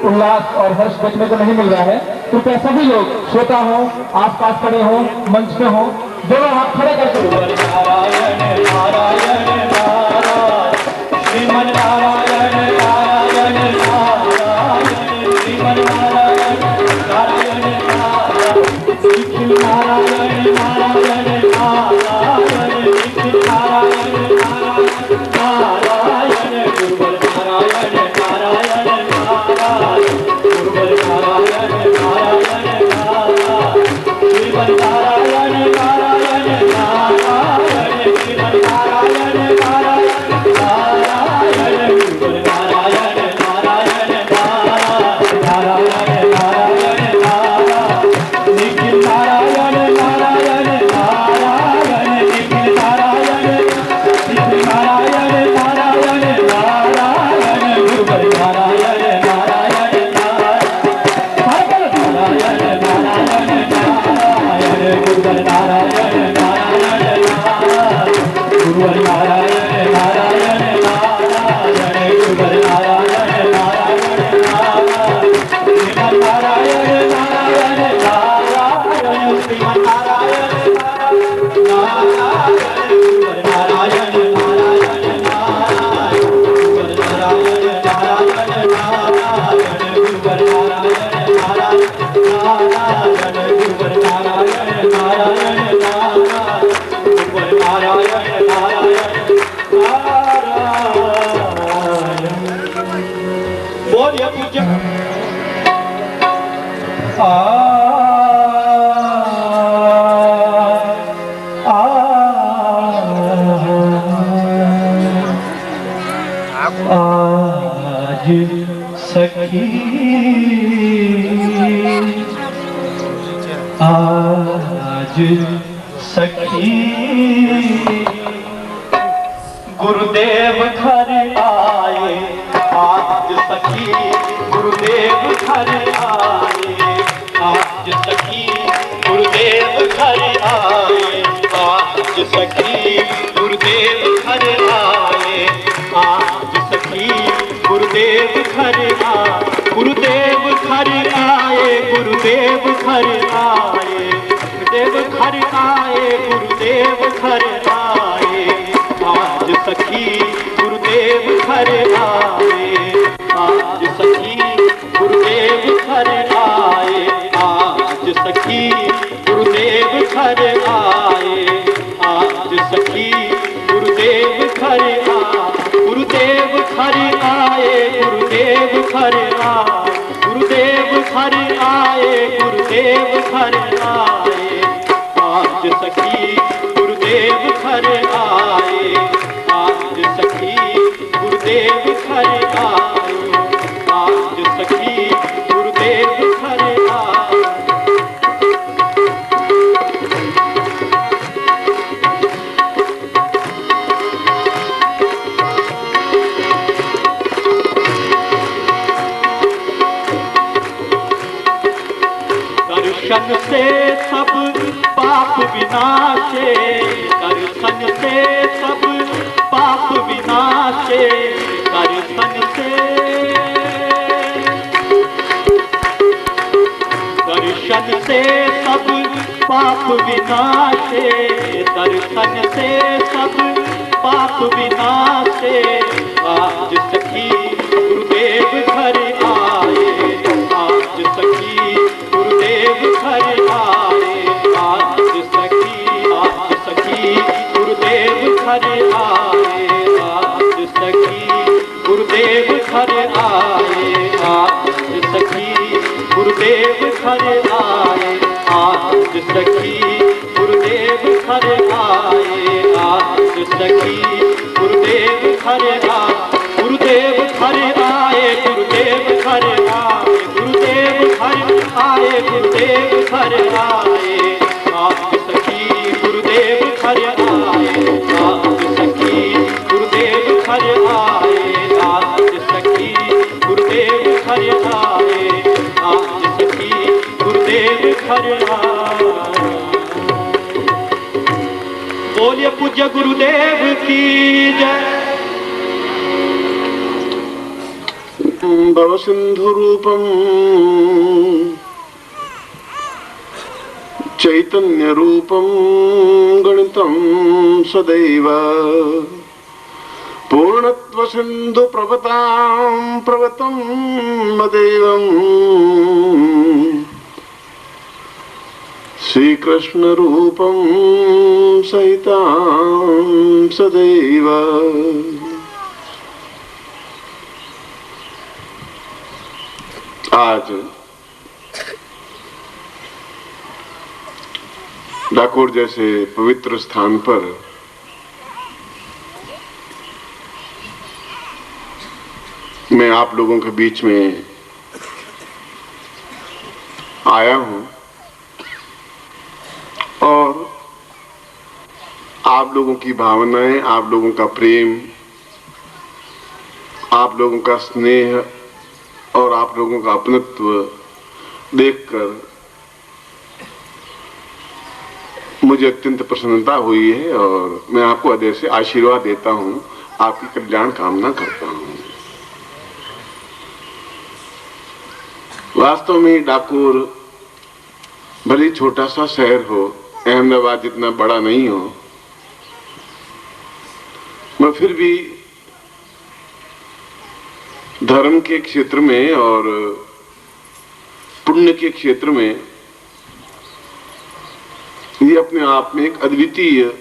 उल्लास और हर्ष देखने को नहीं मिल रहा है। कृपया सभी लोग श्रोता हो, आसपास खड़े हो, मंच पे हो, दोनों हाथ खड़े करके नारायण नारायण नारायण श्रीमन नारायण नारायण नारायण श्रीमन नारायण नारायण नारायण निखिल नारायण नारायण नारायण निखिल नारायण नारायण नारायण गुरुवर नारायण नारायण आज सखी गुरुदेव घर आए, आज सखी गुरुदेव घर आए, आज सखी गुरुदेव घर आए, आज सखी गुरुदेव घर आए, आज सखी गुरुदेव घर आए, गुरुदेव घर आए, गुरुदेव घर आए, गुरुदेव घर आए, गुरुदेव घर आए, आज सखी गुरुदेव घर आए, आज सखी गुरुदेव घर आए, आज सखी गुरुदेव घर आए, आज सखी गुरुदेव घर आए, गुरुदेव घर आए, गुरुदेव घर आए, गुरुदेव घर आए, गुरुदेव घर आए, आज सखी गुरुदेव घर आए, आज सखी गुरुदेव घर आए, आज सखी गुरुदेव घर आए। दर्शन से सब पाप विनाशे, दर्शन से सब पाप विनाशे, दर्शन से, दर्शन से सब पाप विनाशे, दर्शन से सब पाप विनाशे, आज सखी गुरुदेव घर आए, आज सखी गुरुदेव घर आए, आज सखी गुरुदेव घर आए, आज सखी गुरुदेव घर आए। गुरुदेव घर आए आज सखी, गुरुदेव घर आए आज सखी, गुरुदेव घर आए, गुरुदेव घर आए, गुरुदेव घर आए, गुरुदेव घर आए, गुरुदेव घर आए आज सखी, गुरुदेव घर आए आज सखी, गुरुदेव घर आए आज सखी, गुरुदेव घर आए आज सखी, गुरुदेव घर आए। बोलिए पूज्य गुरुदेव की जय। भवसिन्धुरूपं चैतन्यरूपं गणितं सदैव पूर्णत्वसिन्धुप्रभतां प्रवतं मदेवम् श्रीकृष्णरूपं सहितां सदैव। आज डाकोर जैसे पवित्र स्थान पर मैं आप लोगों के बीच में आया हूं और आप लोगों की भावनाएं, आप लोगों का प्रेम, आप लोगों का स्नेह और आप लोगों का अपनत्व देखकर मुझे अत्यंत प्रसन्नता हुई है और मैं आपको हृदय से आशीर्वाद देता हूं, आपकी कल्याण कामना करता हूं। वास्तव में डाकोर भले छोटा सा शहर हो, अहमदाबाद जितना बड़ा नहीं हो, मगर फिर भी धर्म के क्षेत्र में और पुण्य के क्षेत्र में ये अपने आप में एक अद्वितीय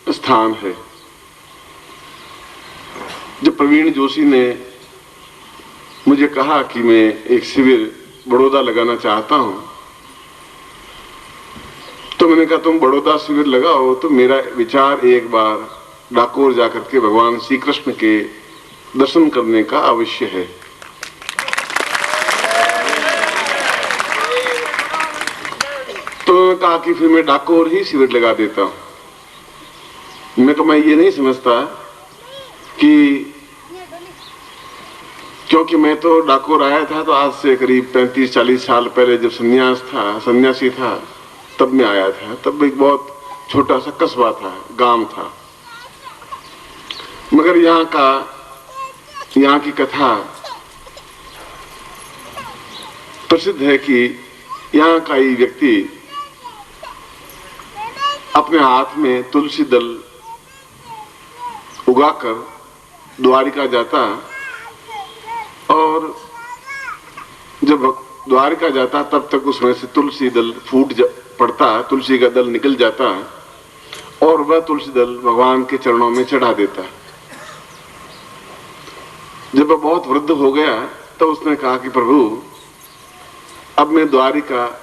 स्थान है। जब प्रवीण जोशी ने मुझे कहा कि मैं एक शिविर बड़ौदा लगाना चाहता हूं, तो मैंने कहा तुम बड़ौदा शिविर लगाओ, तो मेरा विचार एक बार डाकोर जाकर के भगवान श्री कृष्ण के दर्शन करने का अवश्य है। तो मैंने कहा कि फिर मैं डाकोर ही शिविर लगा देता हूं। मैं ये नहीं समझता कि क्योंकि मैं तो डाकोर आया था तो आज से करीब 35-40 साल पहले जब सन्यासी था तब मैं आया था। तब एक बहुत छोटा सा कस्बा था, गांव था, मगर यहाँ की कथा प्रसिद्ध है कि यहाँ का ही व्यक्ति अपने हाथ में तुलसी दल उगाकर द्वारिका जाता और जब द्वारिका जाता तब तक उसमें से तुलसी दल पड़ता, तुलसी का दल निकल जाता और वह तुलसी दल भगवान के चरणों में चढ़ा देता। जब वह बहुत वृद्ध हो गया तो उसने कहा कि प्रभु अब मैं द्वारिका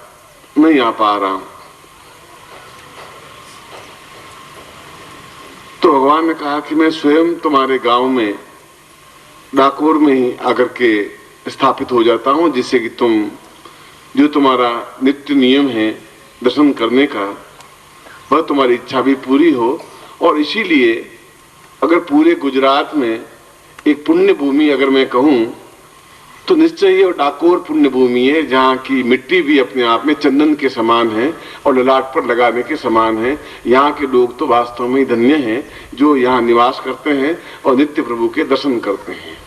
नहीं आ पा रहा हूं। तो भगवान ने कहा कि मैं स्वयं तुम्हारे गांव में डाकोर में ही आकर के स्थापित हो जाता हूं, जिससे कि जो तुम्हारा नित्य नियम है दर्शन करने का, वह तुम्हारी इच्छा भी पूरी हो। और इसीलिए अगर पूरे गुजरात में एक पुण्य भूमि अगर मैं कहूं तो निश्चय ये डाकोर पुण्य भूमि है, जहाँ की मिट्टी भी अपने आप में चंदन के समान है और ललाट पर लगाने के समान है। यहाँ के लोग तो वास्तव में धन्य हैं जो यहाँ निवास करते हैं और नित्य प्रभु के दर्शन करते हैं।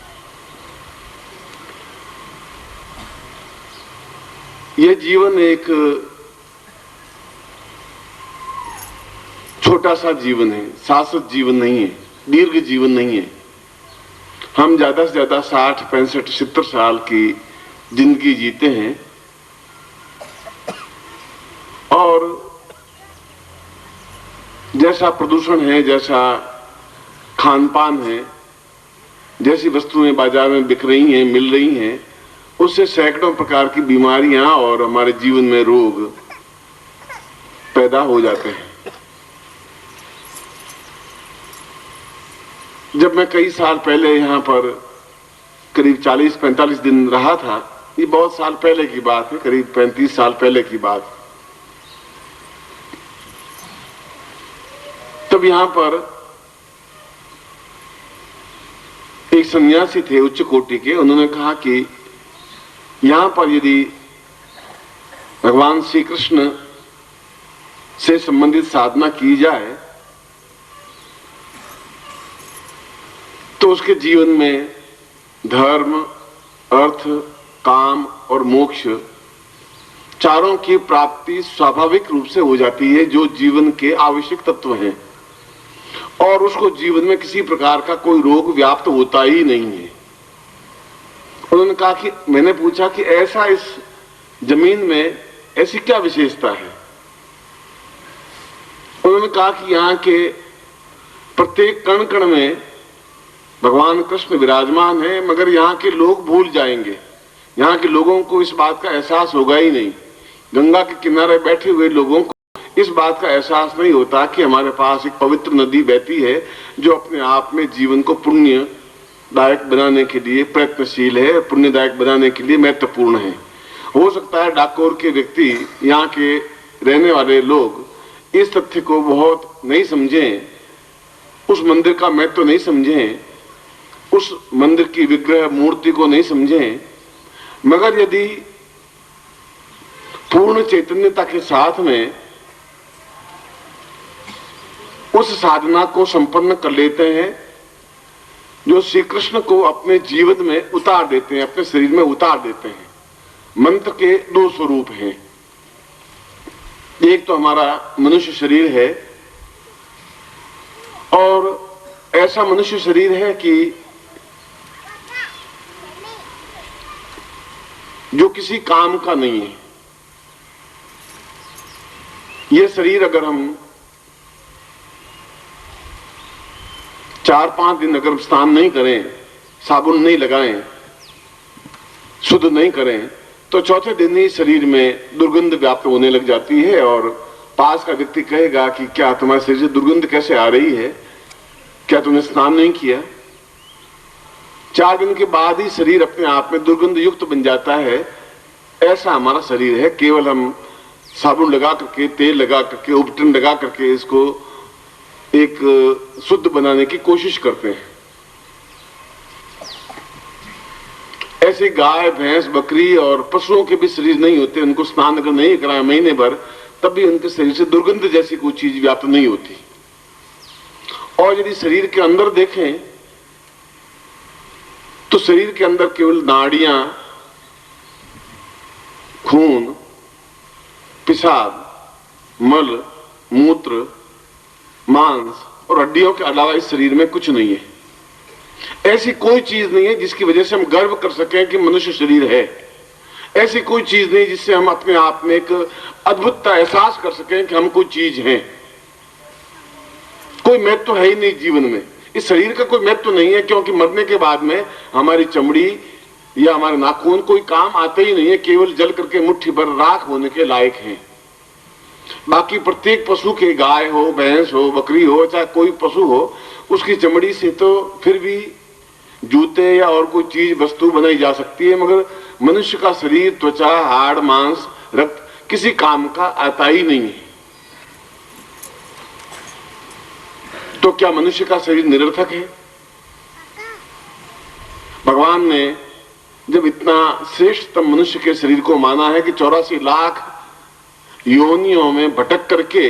यह जीवन एक छोटा सा जीवन है, शाश्वत जीवन नहीं है, दीर्घ जीवन नहीं है। हम ज्यादा से ज्यादा 60, 65, 70 साल की जिंदगी जीते हैं और जैसा प्रदूषण है, जैसा खान पान है, जैसी वस्तुएं बाजार में बिक रही हैं, मिल रही हैं, उससे सैकड़ों प्रकार की बीमारियां और हमारे जीवन में रोग पैदा हो जाते हैं। जब मैं कई साल पहले यहां पर करीब 40-45 दिन रहा था, ये बहुत साल पहले की बात है, करीब 35 साल पहले की बात। तब यहां पर एक सन्यासी थे उच्च कोटि के, उन्होंने कहा कि यहां पर यदि भगवान श्री कृष्ण से संबंधित साधना की जाए तो उसके जीवन में धर्म, अर्थ, काम और मोक्ष चारों की प्राप्ति स्वाभाविक रूप से हो जाती है, जो जीवन के आवश्यक तत्व हैं, और उसको जीवन में किसी प्रकार का कोई रोग व्याप्त होता ही नहीं है। उन्होंने कहा कि मैंने पूछा कि ऐसा इस जमीन में ऐसी क्या विशेषता है? उन्होंने कहा कि यहाँ के प्रत्येक कण कण में भगवान कृष्ण विराजमान है, मगर यहाँ के लोग भूल जाएंगे, यहाँ के लोगों को इस बात का एहसास होगा ही नहीं। गंगा के किनारे बैठे हुए लोगों को इस बात का एहसास नहीं होता कि हमारे पास एक पवित्र नदी बहती है जो अपने आप में जीवन को पुण्यदायक बनाने के लिए प्रयत्नशील है, पुण्यदायक बनाने के लिए महत्वपूर्ण है। हो सकता है डाकोर के व्यक्ति, यहाँ के रहने वाले लोग इस तथ्य को बहुत नहीं समझें, उस मंदिर का महत्व नहीं समझें, उस मंदिर की विग्रह मूर्ति को नहीं समझें, मगर यदि पूर्ण चैतन्यता के साथ में उस साधना को संपन्न कर लेते हैं जो श्री कृष्ण को अपने जीवन में उतार देते हैं, अपने शरीर में उतार देते हैं। मंत्र के दो स्वरूप हैं, एक तो हमारा मनुष्य शरीर है और ऐसा मनुष्य शरीर है कि जो किसी काम का नहीं है। यह शरीर अगर हम 4-5 दिन अगर स्नान नहीं करें, साबुन नहीं लगाएं, शुद्ध नहीं करें, तो चौथे दिन ही शरीर में दुर्गंध व्याप्त होने लग जाती है और पास का व्यक्ति कहेगा कि क्या तुम्हारे शरीर से दुर्गंध कैसे आ रही है, क्या तुमने स्नान नहीं किया? 4 दिन के बाद ही शरीर अपने आप में दुर्गंध युक्त बन जाता है। ऐसा हमारा शरीर है। केवल हम साबुन लगा करके, तेल लगा करके, उपटन लगा करके इसको एक शुद्ध बनाने की कोशिश करते हैं। ऐसे गाय, भैंस, बकरी और पशुओं के भी शरीर नहीं होते, उनको स्नान अगर नहीं कराया महीने भर, तब भी उनके शरीर से दुर्गंध जैसी कोई चीज व्याप्त नहीं होती। और यदि शरीर के अंदर देखें तो शरीर के अंदर केवल नाड़ियां, खून, पेशाब, मल, मूत्र, मांस और हड्डियों के अलावा इस शरीर में कुछ नहीं है। ऐसी कोई चीज नहीं है जिसकी वजह से हम गर्व कर सकें कि मनुष्य शरीर है। ऐसी कोई चीज नहीं जिससे हम अपने आप में एक अद्भुतता एहसास कर सकें कि हम कोई चीज हैं। कोई महत्व है ही नहीं जीवन में, इस शरीर का कोई महत्व नहीं है, क्योंकि मरने के बाद में हमारी चमड़ी या हमारे नाखून कोई काम आते ही नहीं है, केवल जल करके मुट्ठी भर राख होने के लायक हैं। बाकी प्रत्येक पशु के, गाय हो, भैंस हो, बकरी हो, चाहे कोई पशु हो, उसकी चमड़ी से तो फिर भी जूते या और कोई चीज, वस्तु बनाई जा सकती है, मगर मनुष्य का शरीर, त्वचा, हाड़, मांस, रक्त किसी काम का आता ही नहीं है। तो क्या मनुष्य का शरीर निरर्थक है? भगवान ने जब इतना श्रेष्ठतम मनुष्य के शरीर को माना है कि 84 लाख योनियों में भटक करके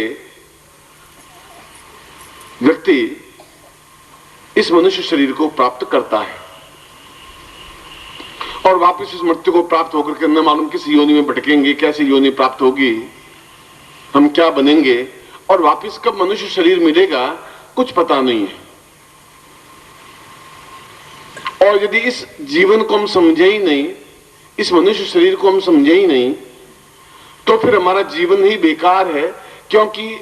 व्यक्ति इस मनुष्य शरीर को प्राप्त करता है और वापस इस मृत्यु को प्राप्त होकर के न मालूम किस योनि में भटकेंगे, कैसी योनि प्राप्त होगी, हम क्या बनेंगे और वापस कब मनुष्य शरीर मिलेगा, कुछ पता नहीं है। और यदि इस जीवन को हम समझे ही नहीं, इस मनुष्य शरीर को हम समझे ही नहीं, तो फिर हमारा जीवन ही बेकार है, क्योंकि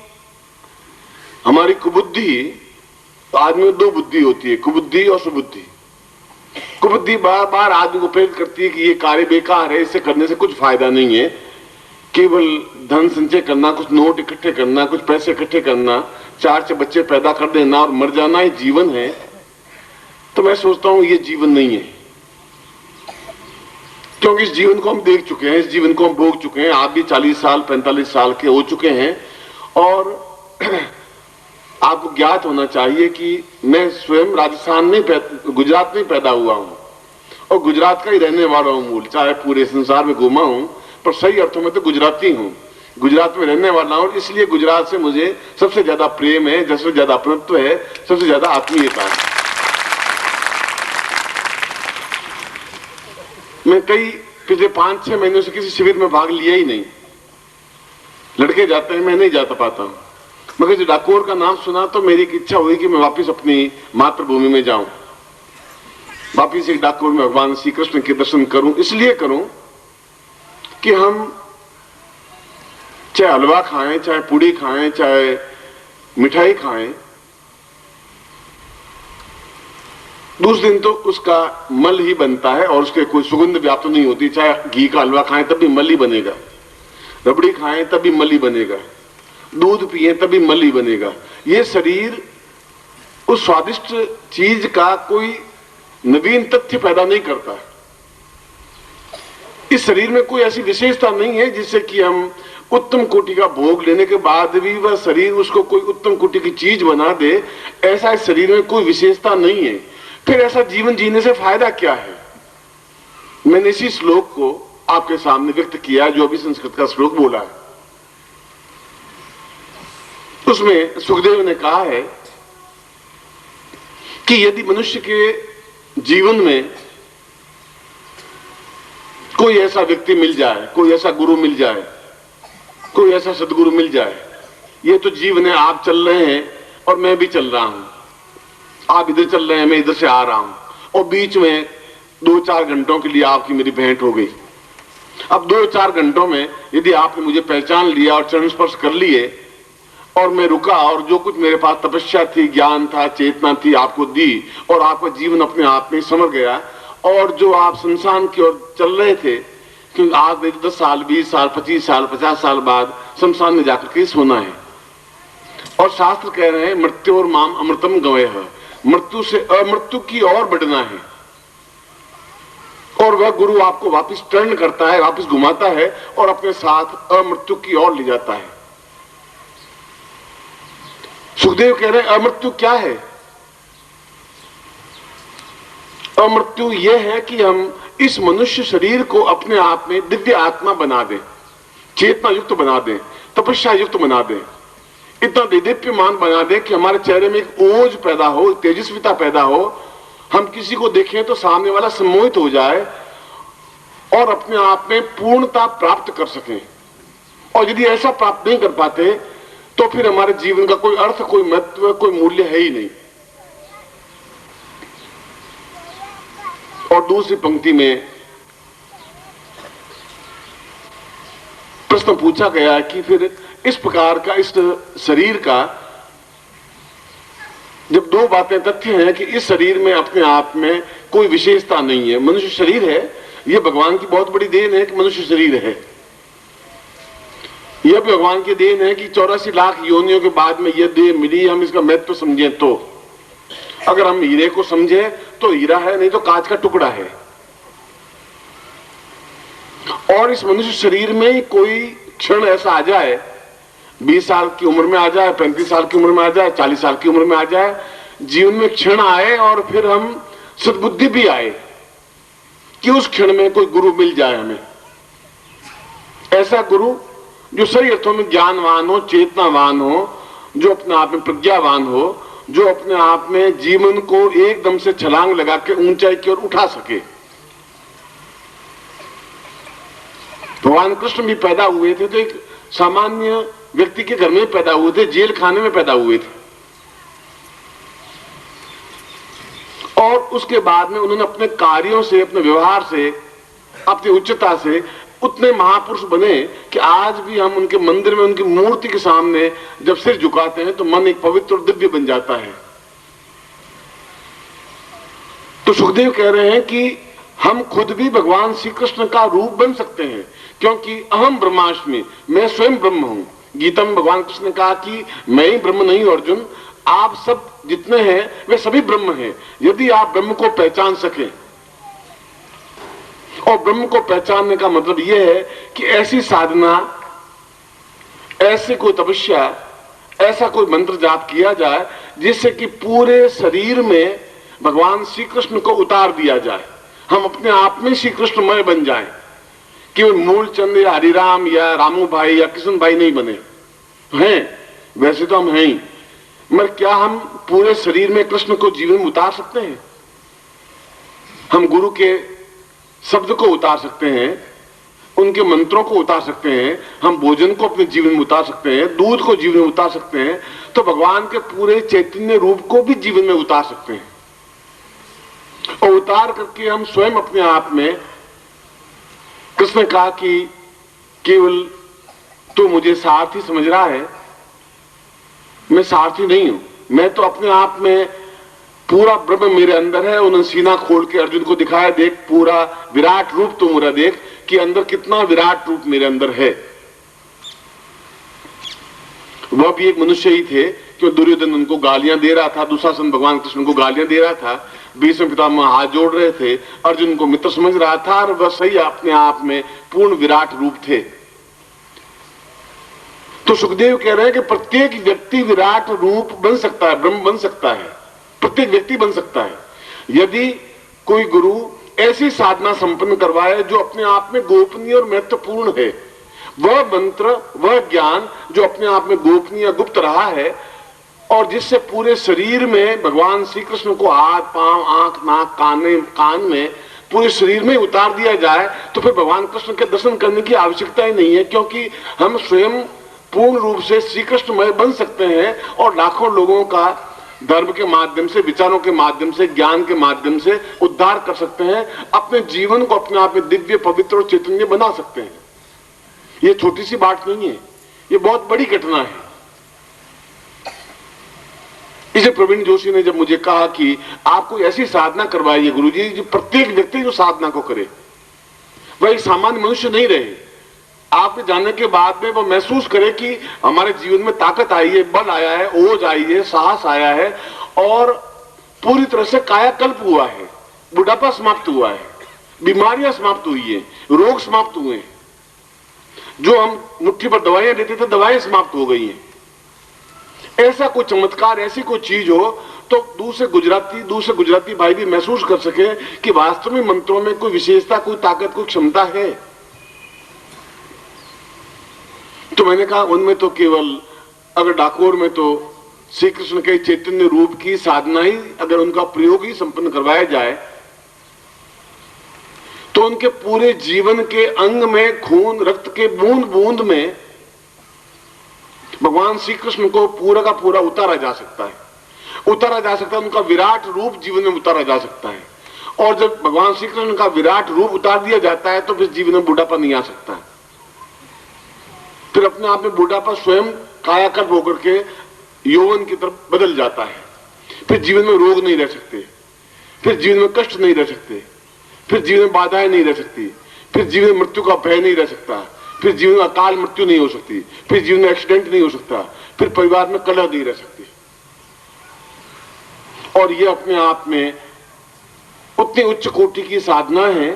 हमारी कुबुद्धि, आदमी में 2 बुद्धि होती है, कुबुद्धि और सुबुद्धि। कुबुद्धि बार बार आदमी को प्रेरित करती है कि ये कार्य बेकार है, इसे करने से कुछ फायदा नहीं है, केवल धन संचय करना, कुछ नोट इकट्ठे करना, कुछ पैसे इकट्ठे करना, 4 बच्चे पैदा कर देना और मर जाना ही जीवन है। तो मैं सोचता हूं ये जीवन नहीं है, क्योंकि इस जीवन को हम देख चुके हैं, इस जीवन को हम भोग चुके हैं। आप भी 40 साल 45 साल के हो चुके हैं और आपको ज्ञात होना चाहिए कि मैं स्वयं राजस्थान में गुजरात में पैदा हुआ हूं और गुजरात का ही रहने वाला हूं मूल, चाहे पूरे संसार में घूमा हूं पर सही अर्थों में तो गुजराती हूं, गुजरात में रहने वाला हूं। इसलिए गुजरात से मुझे सबसे ज्यादा प्रेम है, सबसे ज्यादा अपनत्व है, सबसे ज्यादा आत्मीयता है। मैं पिछले 5-6 महीनों से किसी शिविर में भाग लिया ही नहीं। लड़के जाते हैं, मैं नहीं जाता पाता हूं, मगर जब डाकोर का नाम सुना तो मेरी इच्छा हुई कि मैं वापिस अपनी मातृभूमि में जाऊं, वापिस एक डाकोर में भगवान श्री कृष्ण के दर्शन करूं। इसलिए करूं कि हम चाहे हलवा खाएं, चाहे पूड़ी खाएं, चाहे मिठाई खाएं, दूसरे दिन तो उसका मल ही बनता है और उसके कोई सुगंध व्याप्त नहीं होती। चाहे घी का हलवा खाएं तब भी मल ही बनेगा, रबड़ी खाएं तब भी मल ही बनेगा, दूध पिए तब भी मल ही बनेगा। ये शरीर उस स्वादिष्ट चीज का कोई नवीन तथ्य पैदा नहीं करता। इस शरीर में कोई ऐसी विशेषता नहीं है जिससे कि हम उत्तम कोटि का भोग लेने के बाद भी वह शरीर उसको कोई उत्तम कोटि की चीज बना दे। ऐसा इस शरीर में कोई विशेषता नहीं है। फिर ऐसा जीवन जीने से फायदा क्या है? मैंने इसी श्लोक को आपके सामने व्यक्त किया जो अभी संस्कृत का श्लोक बोला है। उसमें सुखदेव ने कहा है कि यदि मनुष्य के जीवन में कोई ऐसा व्यक्ति मिल जाए, कोई ऐसा गुरु मिल जाए, कोई ऐसा सदगुरु मिल जाए, ये तो जीवन है, आप चल रहे हैं और मैं भी चल रहा हूं, आप इधर चल रहे हैं, मैं इधर से आ रहा हूं, और बीच में 2-4 घंटों के लिए आपकी मेरी भेंट हो गई। अब 2-4 घंटों में यदि आपने मुझे पहचान लिया और चरण स्पर्श कर लिए और मैं रुका और जो कुछ मेरे पास तपस्या थी, ज्ञान था, चेतना थी, आपको दी और आपका जीवन अपने आप में समझ गया, और जो आप संसार की ओर चल रहे थे, क्योंकि आज नहीं तो 10 साल, 20 साल, 25 साल, 50 साल बाद शमशान में जाकर के सोना है। और शास्त्र कह रहे हैं मृत्यु और माम अमृतम गवयः, मृत्यु से अमृत्यु की ओर बढ़ना है। और वह गुरु आपको वापस टर्न करता है, वापस घुमाता है और अपने साथ अमृत्यु की ओर ले जाता है। सुखदेव कह रहे हैं अमृत्यु क्या है? अमृत्यु यह है कि हम इस मनुष्य शरीर को अपने आप में दिव्य आत्मा बना दें, चेतना युक्त बना दें, तपस्या युक्त बना दें, इतना दिव्यमान बना दें कि हमारे चेहरे में एक ओज पैदा हो, तेजस्विता पैदा हो, हम किसी को देखें तो सामने वाला सम्मोहित हो जाए और अपने आप में पूर्णता प्राप्त कर सकें। और यदि ऐसा प्राप्त नहीं कर पाते तो फिर हमारे जीवन का कोई अर्थ, कोई महत्व, कोई मूल्य है ही नहीं। और दूसरी पंक्ति में प्रश्न पूछा गया कि फिर इस प्रकार का, इस शरीर का, जब 2 बातें तथ्य हैं कि इस शरीर में अपने आप में कोई विशेषता नहीं है, मनुष्य शरीर है, यह भगवान की बहुत बड़ी देन है कि मनुष्य शरीर है। यह भी भगवान की देन है कि 84 लाख योनियों के बाद में यह देह मिली, हम इसका महत्व समझें तो। अगर हम हीरे को समझे तो हीरा है, नहीं तो कांच का टुकड़ा है। और इस मनुष्य शरीर में कोई क्षण ऐसा आ जाए, 20 साल की उम्र में आ जाए, 35 साल की उम्र में आ जाए, 40 साल की उम्र में आ जाए, जीवन में क्षण आए और फिर हम सद्बुद्धि भी आए कि उस क्षण में कोई गुरु मिल जाए हमें। ऐसा गुरु जो सही अर्थों में ज्ञानवान हो, चेतनावान हो, जो अपने आप में प्रज्ञावान हो, जो अपने आप में जीवन को एकदम से छलांग लगा के ऊंचाई की ओर उठा सके। भगवान कृष्ण भी पैदा हुए थे तो एक सामान्य व्यक्ति के घर में पैदा हुए थे, जेल खाने में पैदा हुए थे, और उसके बाद में उन्होंने अपने कार्यों से, अपने व्यवहार से, अपनी उच्चता से उतने महापुरुष बने कि आज भी हम उनके मंदिर में, उनकी मूर्ति के सामने जब सिर झुकाते हैं तो मन एक पवित्र और दिव्य बन जाता है। तो तो सुखदेव कह रहे हैं कि हम खुद भी भगवान श्री कृष्ण का रूप बन सकते हैं, क्योंकि अहम ब्रह्मास्मि, मैं स्वयं ब्रह्म हूं। गीता में भगवान कृष्ण ने कहा कि मैं ही ब्रह्म नहीं अर्जुन, आप सब जितने हैं वे सभी ब्रह्म हैं। यदि आप ब्रह्म को पहचान सकें, और ब्रह्म को पहचानने का मतलब यह है कि ऐसी साधना, ऐसी कोई तपस्या, ऐसा कोई मंत्र जाप किया जाए जिससे कि पूरे शरीर में भगवान श्री कृष्ण को उतार दिया जाए, हम अपने आप में श्री कृष्णमय बन जाएं, कि मूलचंद या हरिराम या रामू भाई या किशन भाई नहीं बने हैं, वैसे तो हम हैं ही, मगर क्या हम पूरे शरीर में कृष्ण को जीवन में उतार सकते हैं? हम गुरु के शब्द को उतार सकते हैं, उनके मंत्रों को उतार सकते हैं, हम भोजन को अपने जीवन में उतार सकते हैं, दूध को जीवन में उतार सकते हैं, तो भगवान के पूरे चैतन्य रूप को भी जीवन में उतार सकते हैं। और उतार करके हम स्वयं अपने आप में, कृष्ण कहा कि केवल तू मुझे सारथी समझ रहा है, मैं सारथी नहीं हूं, मैं तो अपने आप में पूरा ब्रह्म मेरे अंदर है। उन्होंने सीना खोल के अर्जुन को दिखाया, देख पूरा विराट रूप तू मेरा देख, कि अंदर कितना विराट रूप मेरे अंदर है। वह भी एक मनुष्य ही थे कि दुर्योधन उनको गालियां दे रहा था, दुशासन भगवान कृष्ण को गालियां दे रहा था, भीष्म पितामह हाथ जोड़ रहे थे, अर्जुन को मित्र समझ रहा था, और वह सही अपने आप में पूर्ण विराट रूप थे। तो सुखदेव कह रहे हैं कि प्रत्येक व्यक्ति विराट रूप बन सकता है, ब्रह्म बन सकता है, प्रत्येक व्यक्ति बन सकता है, यदि कोई गुरु ऐसी साधना संपन्न करवाए जो अपने आप में गोपनीय और महत्वपूर्ण है। वह मंत्र, वह ज्ञान जो अपने आप में गोपनीय गुप्त रहा है, और जिससे पूरे शरीर में भगवान श्री कृष्ण को हाथ, पांव, आंख, नाक, कान में पूरे शरीर में उतार दिया जाए, तो फिर भगवान कृष्ण के दर्शन करने की आवश्यकता ही नहीं है, क्योंकि हम स्वयं पूर्ण रूप से श्री कृष्णमय बन सकते हैं और लाखों लोगों का धर्म के माध्यम से, विचारों के माध्यम से, ज्ञान के माध्यम से उद्धार कर सकते हैं, अपने जीवन को अपने आप में दिव्य, पवित्र और चैतन्य बना सकते हैं। ये छोटी सी बात नहीं है, ये बहुत बड़ी घटना है। इसे प्रवीण जोशी ने जब मुझे कहा कि आपको ऐसी साधना करवाइए गुरुजी, जो प्रत्येक व्यक्ति जो साधना को करे वह एक सामान्य मनुष्य नहीं रहे, आपके जानने के बाद में वो महसूस करे कि हमारे जीवन में ताकत आई है, बल आया है, ओज आई है, साहस आया है, और पूरी तरह से कायाकल्प हुआ है, बुढ़ापा समाप्त हुआ है, बीमारियां समाप्त हुई है, रोग समाप्त हुए हैं, जो हम मुट्ठी पर दवाइयां देते थे दवाएं समाप्त हो गई हैं। ऐसा कोई चमत्कार, ऐसी कोई चीज हो तो दूसरे गुजराती भाई भी महसूस कर सके कि वास्तव में मंत्रों में कोई विशेषता, कोई ताकत, कोई क्षमता है। तो मैंने कहा उनमें तो केवल, अगर डाकोर में तो श्री कृष्ण के चैतन्य रूप की साधना ही, अगर उनका प्रयोग ही संपन्न करवाया जाए, तो उनके पूरे जीवन के अंग में, खून रक्त के बूंद बूंद में भगवान श्री कृष्ण को पूरा का पूरा उतारा जा सकता है, उनका विराट रूप जीवन में उतारा जा सकता है। और जब भगवान श्री कृष्ण का विराट रूप उतार दिया जाता है तो फिर जीवन में बुढ़ापा नहीं आ सकता है, फिर अपने आप में बुढ़ापा स्वयं कायाकल्प होकर के यौवन की तरफ बदल जाता है, फिर जीवन में रोग नहीं रह सकते, फिर जीवन में कष्ट नहीं रह सकते, फिर जीवन में बाधाएं नहीं रह सकती, फिर जीवन में मृत्यु का भय नहीं रह सकता, फिर जीवन में अकाल मृत्यु नहीं हो सकती, फिर जीवन में एक्सीडेंट नहीं हो सकता, फिर परिवार में कलह नहीं रह सकती। और ये अपने आप में उतनी उच्च कोटि की साधना है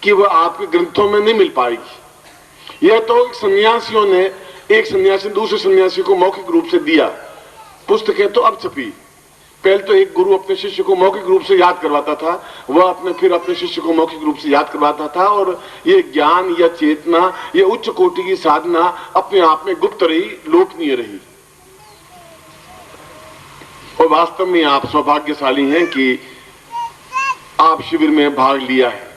कि वह आपके ग्रंथों में नहीं मिल पाएगी। यह तो सन्यासियों ने, एक सन्यासी दूसरे सन्यासी को मौखिक रूप से दिया, पुस्तकें तो अब छपी। पहले तो एक गुरु अपने शिष्य को मौखिक रूप से याद करवाता था, वह फिर अपने शिष्य को मौखिक रूप से याद करवाता था, और ये ज्ञान या चेतना, ये उच्च कोटि की साधना अपने आप में गुप्त रही, लोकनीय रही। और वास्तव में आप सौभाग्यशाली हैं कि आप शिविर में भाग लिया है,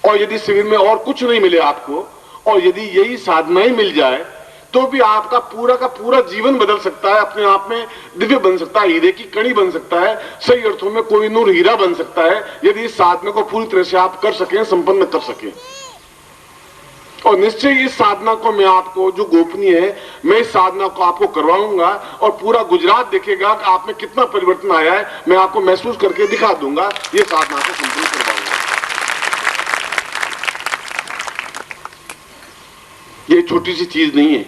और यदि शिविर में और कुछ नहीं मिले आपको, और यदि यही साधना ही मिल जाए, तो भी आपका पूरा का पूरा जीवन बदल सकता है, अपने आप में दिव्य बन सकता है, हीरे की कड़ी बन सकता है, सही अर्थों में कोई नूर हीरा बन सकता है, यदि इस साधना को पूरी तरह से आप कर सकें, संपन्न कर सकें। और निश्चय इस साधना को मैं आपको, जो गोपनीय है, मैं इस साधना को आपको करवाऊंगा और पूरा गुजरात देखेगा कि आप में कितना परिवर्तन आया है। मैं आपको महसूस करके दिखा दूंगा, ये साधना को संपूर्ण करवाऊंगा। ये छोटी सी चीज नहीं है,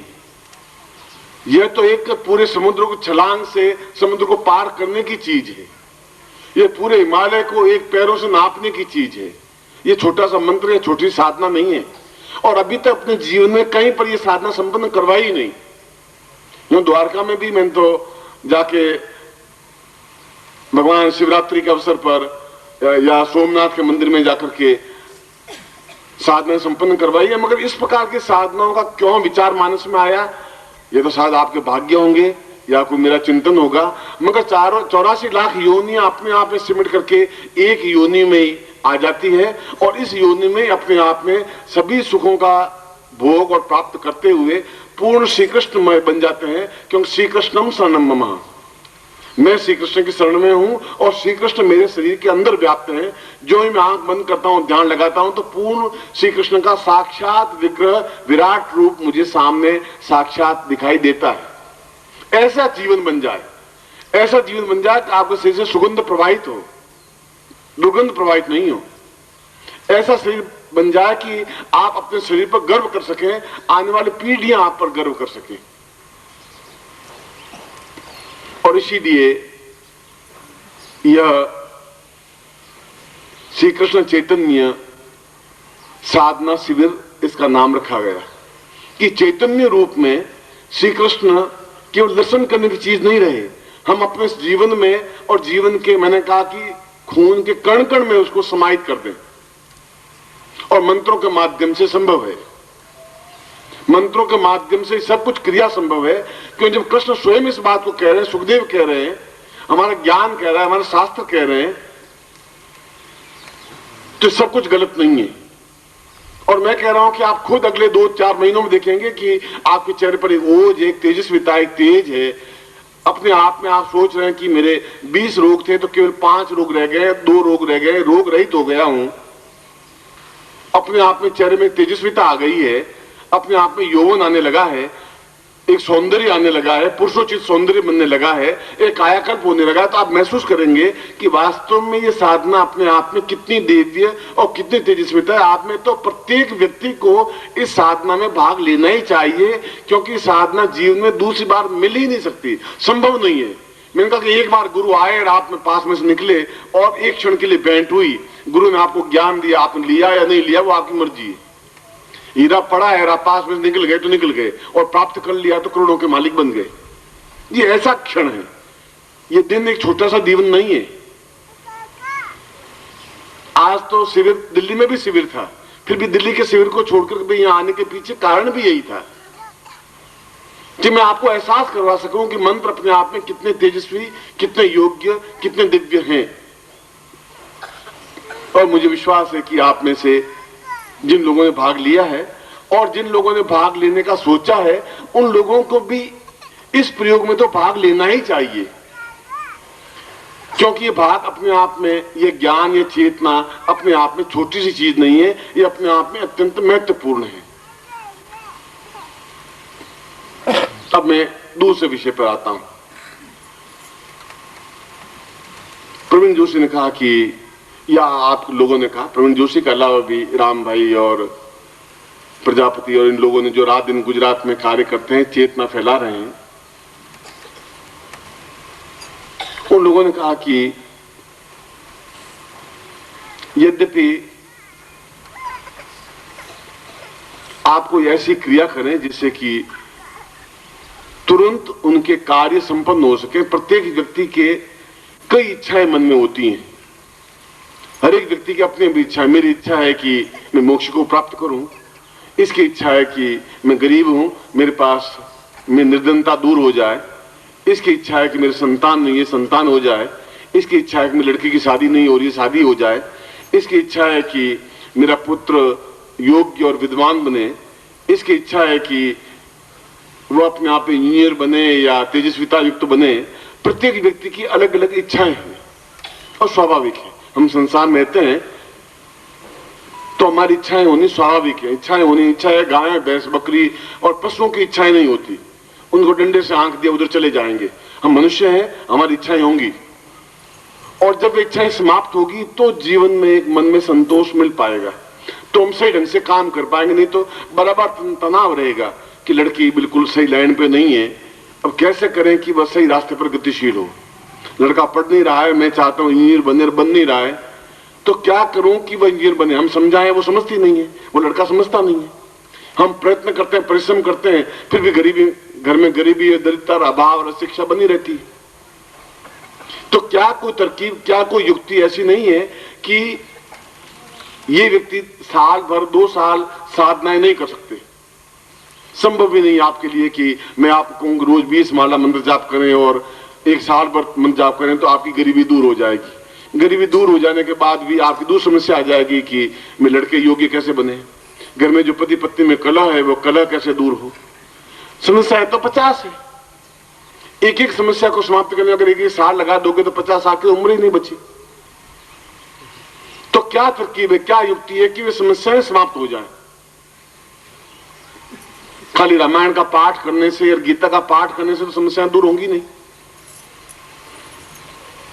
यह तो एक पूरे समुद्र को छलांग से समुद्र को पार करने की चीज है। यह पूरे हिमालय को एक पैरों से नापने की चीज है। यह छोटा सा मंत्र है, छोटी साधना नहीं है। और अभी तक अपने जीवन में कहीं पर यह साधना संपन्न करवाई ही नहीं। यूं द्वारका में भी मैंने तो जाके भगवान शिवरात्रि के अवसर पर या सोमनाथ के मंदिर में जाकर के साधना संपन्न करवाई है, मगर इस प्रकार की साधनाओं का क्यों विचार मानस में आया, ये तो शायद आपके भाग्य होंगे या कोई मेरा चिंतन होगा। मगर 84 लाख योनियां अपने आप में सिमट करके एक योनि में ही आ जाती है और इस योनि में अपने आप में सभी सुखों का भोग और प्राप्त करते हुए पूर्ण श्री कृष्णमय बन जाते हैं। क्योंकि श्री कृष्णम शरणम मम, मैं श्री कृष्ण की शरण में हूं और श्री कृष्ण मेरे शरीर के अंदर व्याप्त हैं। जो ही मैं आंख बंद करता हूं, ध्यान लगाता हूं, तो पूर्ण श्री कृष्ण का साक्षात विग्रह, विराट रूप मुझे सामने साक्षात दिखाई देता है। ऐसा जीवन बन जाए, ऐसा जीवन बन जाए कि आपके शरीर से सुगंध प्रवाहित हो, दुर्गंध प्रवाहित नहीं हो। ऐसा शरीर बन जाए कि आप अपने शरीर पर गर्व कर सकें, आने वाली पीढ़ियां आप पर गर्व कर सकें। और इसीलिए यह श्री कृष्ण चैतन्य साधना शिविर इसका नाम रखा गया कि चैतन्य रूप में श्री कृष्ण केवल दर्शन करने की चीज नहीं रहे, हम अपने जीवन में और जीवन के, मैंने कहा कि खून के कण कण में उसको समाहित कर दें। और मंत्रों के माध्यम से संभव है, मंत्रों के माध्यम से सब कुछ क्रिया संभव है। क्योंकि जब कृष्ण स्वयं इस बात को कह रहे हैं, सुखदेव कह रहे हैं, हमारा ज्ञान कह रहा है, हमारे शास्त्र कह रहे हैं, तो सब कुछ गलत नहीं है। और मैं कह रहा हूं कि आप खुद अगले 2-4 महीनों में देखेंगे कि आपके चेहरे पर एक ओज, एक तेजस्विता, एक तेज है। अपने आप में आप सोच रहे हैं कि मेरे 20 रोग थे तो केवल 5 रोग रह गए, 2 रोग रह गए, रोग रहित हो गया हूं। अपने आप में चेहरे में तेजस्विता आ गई है, अपने आप में यौवन आने लगा है, एक सौंदर्य आने लगा है, पुरुषोचित सौंदर्य बनने लगा है, एक कायाकल्प होने लगा है। तो आप महसूस करेंगे कि वास्तव में ये साधना अपने आप में कितनी दिव्य और कितनी तेजस्विता है। आप में तो प्रत्येक व्यक्ति को इस साधना में भाग लेना ही चाहिए, क्योंकि साधना जीवन में दूसरी बार मिल ही नहीं सकती, संभव नहीं है। मैंने कहा कि एक बार गुरु आए और आप में पास में से निकले और एक क्षण के लिए भेंट हुई, गुरु ने आपको ज्ञान दिया, आपने लिया या नहीं लिया वो आपकी मर्जी है। हीरा पड़ा है, पास में निकल गए तो निकल गए, और प्राप्त कर लिया तो करोड़ों के मालिक बन गए। ये ऐसा क्षण है, ये दिन एक छोटा सा जीवन नहीं है। आज तो शिविर, दिल्ली में भी शिविर था, फिर भी दिल्ली के शिविर को छोड़कर भी यहां आने के पीछे कारण भी यही था कि मैं आपको एहसास करवा सकूं कि मंत्र अपने आप में कितने तेजस्वी, कितने योग्य, कितने दिव्य हैं। और मुझे विश्वास है कि आप में से जिन लोगों ने भाग लिया है और जिन लोगों ने भाग लेने का सोचा है, उन लोगों को भी इस प्रयोग में तो भाग लेना ही चाहिए। क्योंकि ये भाग अपने आप में, ये ज्ञान, ये चेतना अपने आप में छोटी सी चीज नहीं है, ये अपने आप में अत्यंत महत्वपूर्ण है। अब मैं दूसरे विषय पर आता हूं। प्रवीण जोशी ने कहा कि, या आप लोगों ने कहा, प्रवीण जोशी के अलावा भी राम भाई और प्रजापति और इन लोगों ने जो रात दिन गुजरात में कार्य करते हैं, चेतना फैला रहे हैं, उन लोगों ने कहा कि यद्यपि आप कोई ऐसी क्रिया करें जिससे कि तुरंत उनके कार्य संपन्न हो सके। प्रत्येक व्यक्ति के कई इच्छाएं मन में होती हैं, हर एक व्यक्ति की अपनी भी इच्छा है। मेरी इच्छा है कि मैं मोक्ष को प्राप्त करूं, इसकी इच्छा है कि मैं गरीब हूं, मेरे पास में निर्धनता दूर हो जाए, इसकी इच्छा है कि मेरे संतान नहीं है, संतान हो जाए, इसकी इच्छा है कि मेरी लड़की की शादी नहीं हो रही, शादी हो जाए, इसकी इच्छा है कि मेरा पुत्र योग्य और विद्वान बने, इसकी इच्छा है कि वो अपने आप इंजीनियर बने या तेजस्विता युक्त बने। प्रत्येक व्यक्ति की अलग अलग इच्छाएं हैं और स्वाभाविक है। हम संसार में रहते हैं, तो हमारी इच्छाएं होनी स्वाभाविक है। इच्छाएं होनी, इच्छा है गाय भैंस बकरी और पशुओं की इच्छाएं नहीं होती, उनको डंडे से आंख दिया उधर चले जाएंगे। हम मनुष्य हैं, हमारी इच्छाएं होंगी, और जब इच्छाएं समाप्त होगी तो जीवन में एक मन में संतोष मिल पाएगा, तो हम सही ढंग से काम कर पाएंगे। नहीं तो बराबर तनाव रहेगा कि लड़की बिल्कुल सही लाइन पे नहीं है, अब कैसे करें कि वह सही रास्ते पर गतिशील हो। लड़का पढ़ नहीं रहा है, मैं चाहता हूं इंजीनियर बन नहीं रहा है, तो क्या करूं कि वह इंजीनियर बने। हम समझाएं, वो समझती नहीं है, वो लड़का समझता नहीं है। हम प्रयत्न करते हैं, परिश्रम करते हैं, फिर भी गरीबी, घर में गरीबी, दरिद्रता, अभाव और शिक्षा बनी रहती है। तो क्या कोई तरकीब, क्या कोई युक्ति ऐसी नहीं है कि ये व्यक्ति साल भर 2 साल साधनाएं नहीं कर सकते? संभव भी नहीं आपके लिए कि मैं आपको कहूँ रोज 20 माला मंत्र जाप करें और 1 साल भर मंत्र जाप करें तो आपकी गरीबी दूर हो जाएगी। गरीबी दूर हो जाने के बाद भी आपकी दूसरी समस्या आ जाएगी कि मैं लड़के योग्य कैसे बने, घर में जो पति पत्नी में कलह है वो कलह कैसे दूर हो। समस्या है तो 50 है, एक एक समस्या को समाप्त करने अगर 1 साल लगा दोगे तो 50 साल की उम्र ही नहीं बची। तो क्या तरकीब है, क्या युक्ति है कि वे समस्याएं समाप्त हो जाएं? खाली रामायण का पाठ करने से और गीता का पाठ करने से तो समस्याएं दूर होंगी नहीं।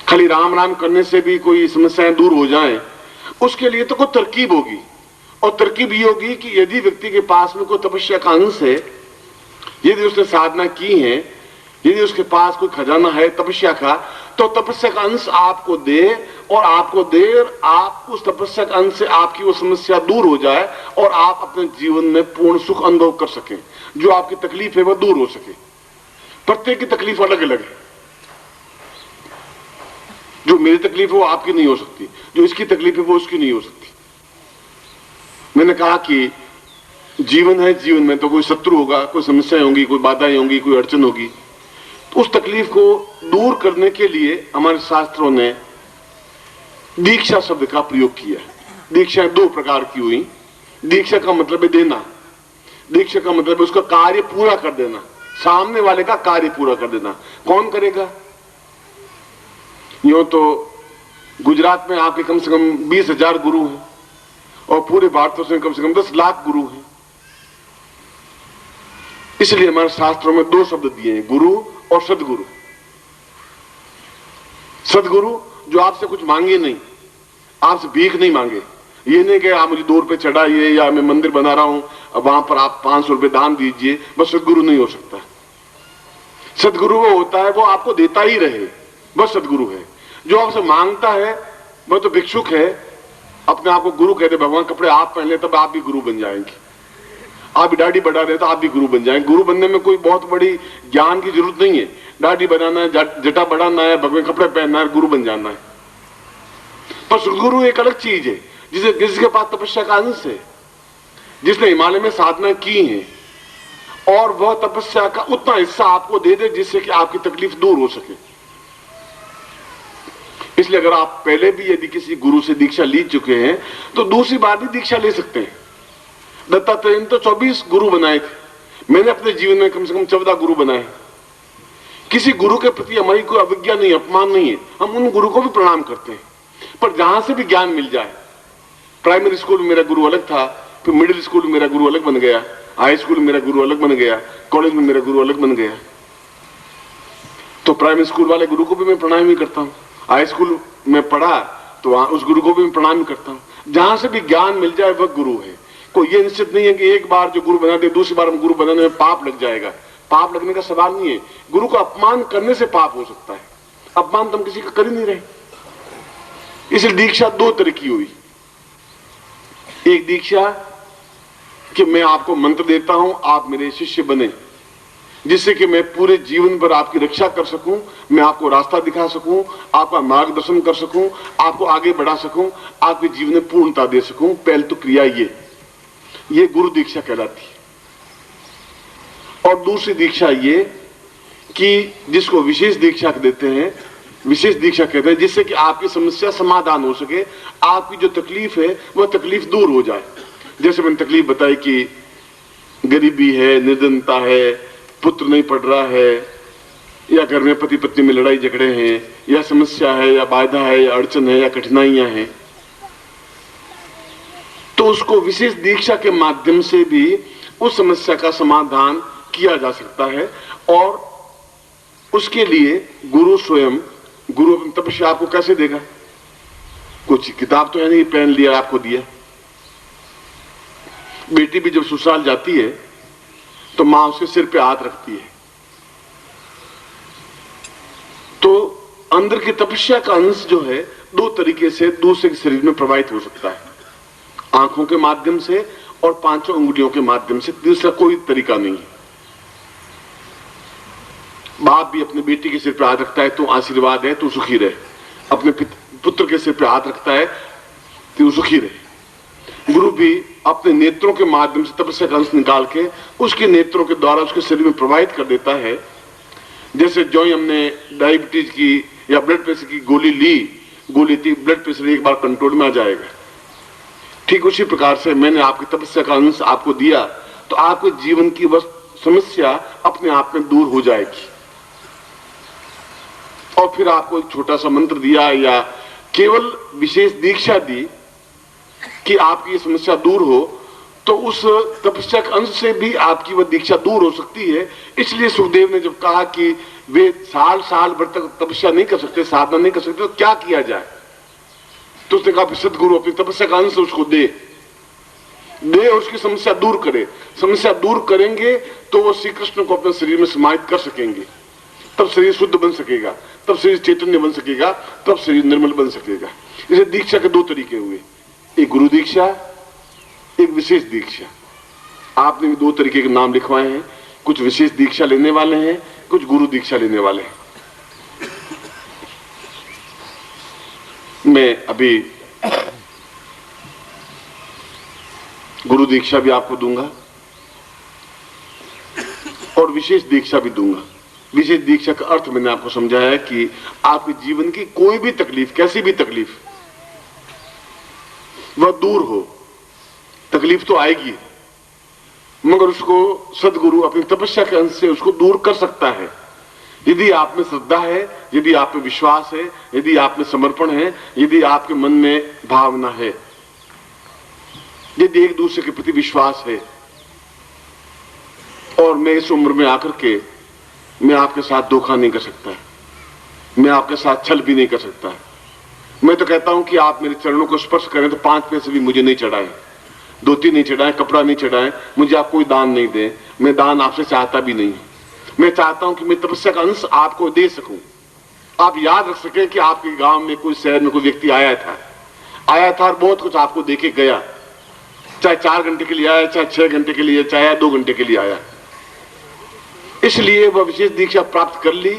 खाली राम राम करने से भी कोई समस्याएं दूर हो जाएं, उसके लिए तो कोई तरकीब होगी। और तरकीब ये होगी कि यदि व्यक्ति के पास में कोई तपस्या का अंश है, यदि उसने साधना की है, यदि उसके पास कोई खजाना है तपस्या का, तो तपस्या का अंश आपको दे और आप उस तपस्या का अंश से आपकी वो समस्या दूर हो जाए और आप अपने जीवन में पूर्ण सुख अनुभव कर सकें। जो आपकी तकलीफ है वह दूर हो सके। प्रत्येक की तकलीफ अलग अलग है। जो मेरी तकलीफ है वो आपकी नहीं हो सकती, जो इसकी तकलीफ है वो उसकी नहीं हो सकती। मैंने कहा कि जीवन है, जीवन में तो कोई शत्रु होगा, कोई समस्याएं होंगी, कोई बाधाएं होंगी, कोई अड़चन होगी। तो उस तकलीफ को दूर करने के लिए हमारे शास्त्रों ने दीक्षा शब्द का प्रयोग किया। दीक्षा 2 प्रकार की हुई। दीक्षा का मतलब है देना, दीक्षा का मतलब है उसका कार्य पूरा कर देना, सामने वाले का कार्य पूरा कर देना। कौन करेगा? यूं तो गुजरात में आपके कम से कम 20,000 गुरु हैं और पूरे भारत में कम से कम 10 लाख गुरु हैं। इसलिए हमारे शास्त्रों में 2 शब्द दिए हैं, गुरु और सदगुरु। सदगुरु जो आपसे कुछ मांगे नहीं, आपसे भीख नहीं मांगे। ये नहीं कि आप मुझे 2 रुपए चढ़ाइए या मैं मंदिर बना रहा हूं वहां पर आप 500 रुपए दान दीजिए, बस सदगुरु नहीं हो सकता। सदगुरु वो होता है वो आपको देता ही रहे, बस सदगुरु है। जो आपसे मांगता है वह तो भिक्षुक है, अपने आप को गुरु कहते। भगवान कपड़े आप पहन ले तब आप भी गुरु बन जाएंगे, आप भी दाढ़ी बढ़ा रहे तो आप भी गुरु बन जाएंगे। गुरु बनने में कोई बहुत बड़ी ज्ञान की जरूरत नहीं है। दाढ़ी बनाना है, जटा बढ़ाना है, भगवान कपड़े पहनना है, गुरु बन जाना है। पर सदगुरु एक अलग चीज है, जिसके पास तपस्या का अंश है, जिसने हिमालय में साधना की है और वह तपस्या का उतना हिस्सा आपको दे दे जिससे कि आपकी तकलीफ दूर हो सके। इसलिए अगर आप पहले भी यदि किसी गुरु से दीक्षा ली चुके हैं तो दूसरी बार भी दीक्षा ले सकते हैं। दत्तात्रेय ने तो 24 गुरु बनाए थे, मैंने अपने जीवन में कम से कम 14 गुरु बनाए। किसी गुरु के प्रति हमारी कोई अवज्ञा नहीं, अपमान नहीं है, हम उन गुरु को भी प्रणाम करते हैं। पर जहां से भी ज्ञान मिल जाए, प्राइमरी स्कूल में मेरा गुरु अलग था, फिर मिडिल स्कूल में मेरा गुरु अलग बन गया, हाई स्कूल में मेरा गुरु अलग बन गया, कॉलेज में मेरा गुरु अलग बन गया। तो प्राइमरी स्कूल वाले गुरु को भी मैं प्रणाम ही करता हूँ, हाई स्कूल में पढ़ा तो वहां उस गुरु को भी मैं प्रणाम करता हूँ। जहां से भी ज्ञान मिल जाए वह गुरु है। कोई ये निश्चित नहीं है कि एक बार जो गुरु बना दे दूसरी बार हम गुरु बनाने में पाप लग जाएगा। पाप लगने का सवाल नहीं है। गुरु का अपमान करने से पाप हो सकता है, अपमान तो हम किसी का कर ही नहीं रहे। इसलिए दीक्षा 2 तरह की हुई। एक दीक्षा कि मैं आपको मंत्र देता हूं, आप मेरे शिष्य बने, जिससे कि मैं पूरे जीवन भर आपकी रक्षा कर सकूं, मैं आपको रास्ता दिखा सकूं, आपका मार्गदर्शन कर सकूं, आपको आगे बढ़ा सकूं, आपके जीवन में पूर्णता दे सकूं। पहले तो क्रिया ये गुरु दीक्षा कहलाती है। और दूसरी दीक्षा ये कि जिसको विशेष दीक्षा देते हैं, विशेष दीक्षा कहते हैं, जिससे कि आपकी समस्या समाधान हो सके, आपकी जो तकलीफ है वह तकलीफ दूर हो जाए। जैसे मैंने तकलीफ बताई कि गरीबी है, निर्धनता है, पुत्र नहीं पढ़ रहा है, या घर में पति पत्नी में लड़ाई झगड़े हैं, या समस्या है, या बाधा है, या अड़चन है, या कठिनाइयां हैं। तो तो उसको विशेष दीक्षा के माध्यम से भी उस समस्या का समाधान किया जा सकता है। और उसके लिए गुरु स्वयं, गुरु अपनी तपस्या आपको कैसे देगा? कुछ किताब तो है नहीं, पेन लिया आपको दिया। बेटी भी जब ससुराल जाती है तो मां उसके सिर पे हाथ रखती है, तो अंदर की तपस्या का अंश जो है दो तरीके से दूसरे के शरीर में प्रवाहित हो सकता है, आंखों के माध्यम से और पांचों उंगलियों के माध्यम से। दूसरा कोई तरीका नहीं है। बाप भी अपने बेटी के सिर पे हाथ रखता है तो आशीर्वाद है, तू सुखी रहे। अपने पुत्र के सिर पे हाथ रखता है तो सुखी रहे। गुरु भी अपने नेत्रों के माध्यम से तपस्या का अंश निकाल के उसके नेत्रों के द्वारा उसके शरीर में प्रवाहित कर देता है। जैसे जो ही हमने डायबिटीज की या ब्लड प्रेशर की गोली थी, ब्लड प्रेशर एक बार कंट्रोल में आ जाएगा। ठीक उसी प्रकार से मैंने आपकी तपस्या का अंश आपको दिया तो आपके जीवन की बस समस्या अपने आप में दूर हो जाएगी। और फिर आपको एक छोटा सा मंत्र दिया या केवल विशेष दीक्षा दी कि आपकी ये समस्या दूर हो, तो उस तपस्या के अंश से भी आपकी वह दीक्षा दूर हो सकती है। इसलिए सुखदेव ने जब कहा कि वे साल भर तक तपस्या नहीं कर सकते, साधना नहीं कर सकते, तो क्या किया जाए? तो उसने कहा सदगुरु अपनी तपस्या का अंश उसको दे और उसकी समस्या दूर करे। समस्या दूर करेंगे तो वो श्री कृष्ण को अपने शरीर में समाहित कर सकेंगे, तब शरीर शुद्ध बन सकेगा, तब शरीर चैतन्य बन सकेगा, तब शरीर निर्मल बन सकेगा। इसे दीक्षा के दो तरीके हुए, एक गुरु दीक्षा, एक विशेष दीक्षा। आपने भी दो तरीके के नाम लिखवाए हैं, कुछ विशेष दीक्षा लेने वाले हैं, कुछ गुरु दीक्षा लेने वाले हैं। मैं अभी गुरु दीक्षा भी आपको दूंगा और विशेष दीक्षा भी दूंगा। विशेष दीक्षा का अर्थ मैंने आपको समझाया है कि आपके जीवन की कोई भी तकलीफ, कैसी भी तकलीफ, वह दूर हो। तकलीफ तो आएगी मगर उसको सदगुरु अपनी तपस्या के अंश से उसको दूर कर सकता है। यदि आप में श्रद्धा है, यदि आप में विश्वास है, यदि आप में समर्पण है, यदि आपके मन में भावना है, यदि एक दूसरे के प्रति विश्वास है। और मैं इस उम्र में आकर के मैं आपके साथ धोखा नहीं कर सकता, मैं आपके साथ छल भी नहीं कर सकता। मैं तो कहता हूं कि आप मेरे चरणों को स्पर्श करें तो 5 पैसे भी मुझे नहीं चढ़ाएं, धोती नहीं चढ़ाएं, कपड़ा नहीं चढ़ाएं, मुझे आप कोई दान नहीं दें। मैं दान आपसे चाहता भी नहीं। मैं चाहता हूं कि मैं तपस्या का अंश आपको दे सकूं। आप याद रख सकें कि आपके गांव में, कोई शहर में कोई व्यक्ति आया था और बहुत कुछ आपको देके गया, चाहे 4 घंटे के लिए आया, चाहे 6 घंटे के लिए, चाहे 2 घंटे के लिए आया। इसलिए वह विशेष दीक्षा प्राप्त कर ली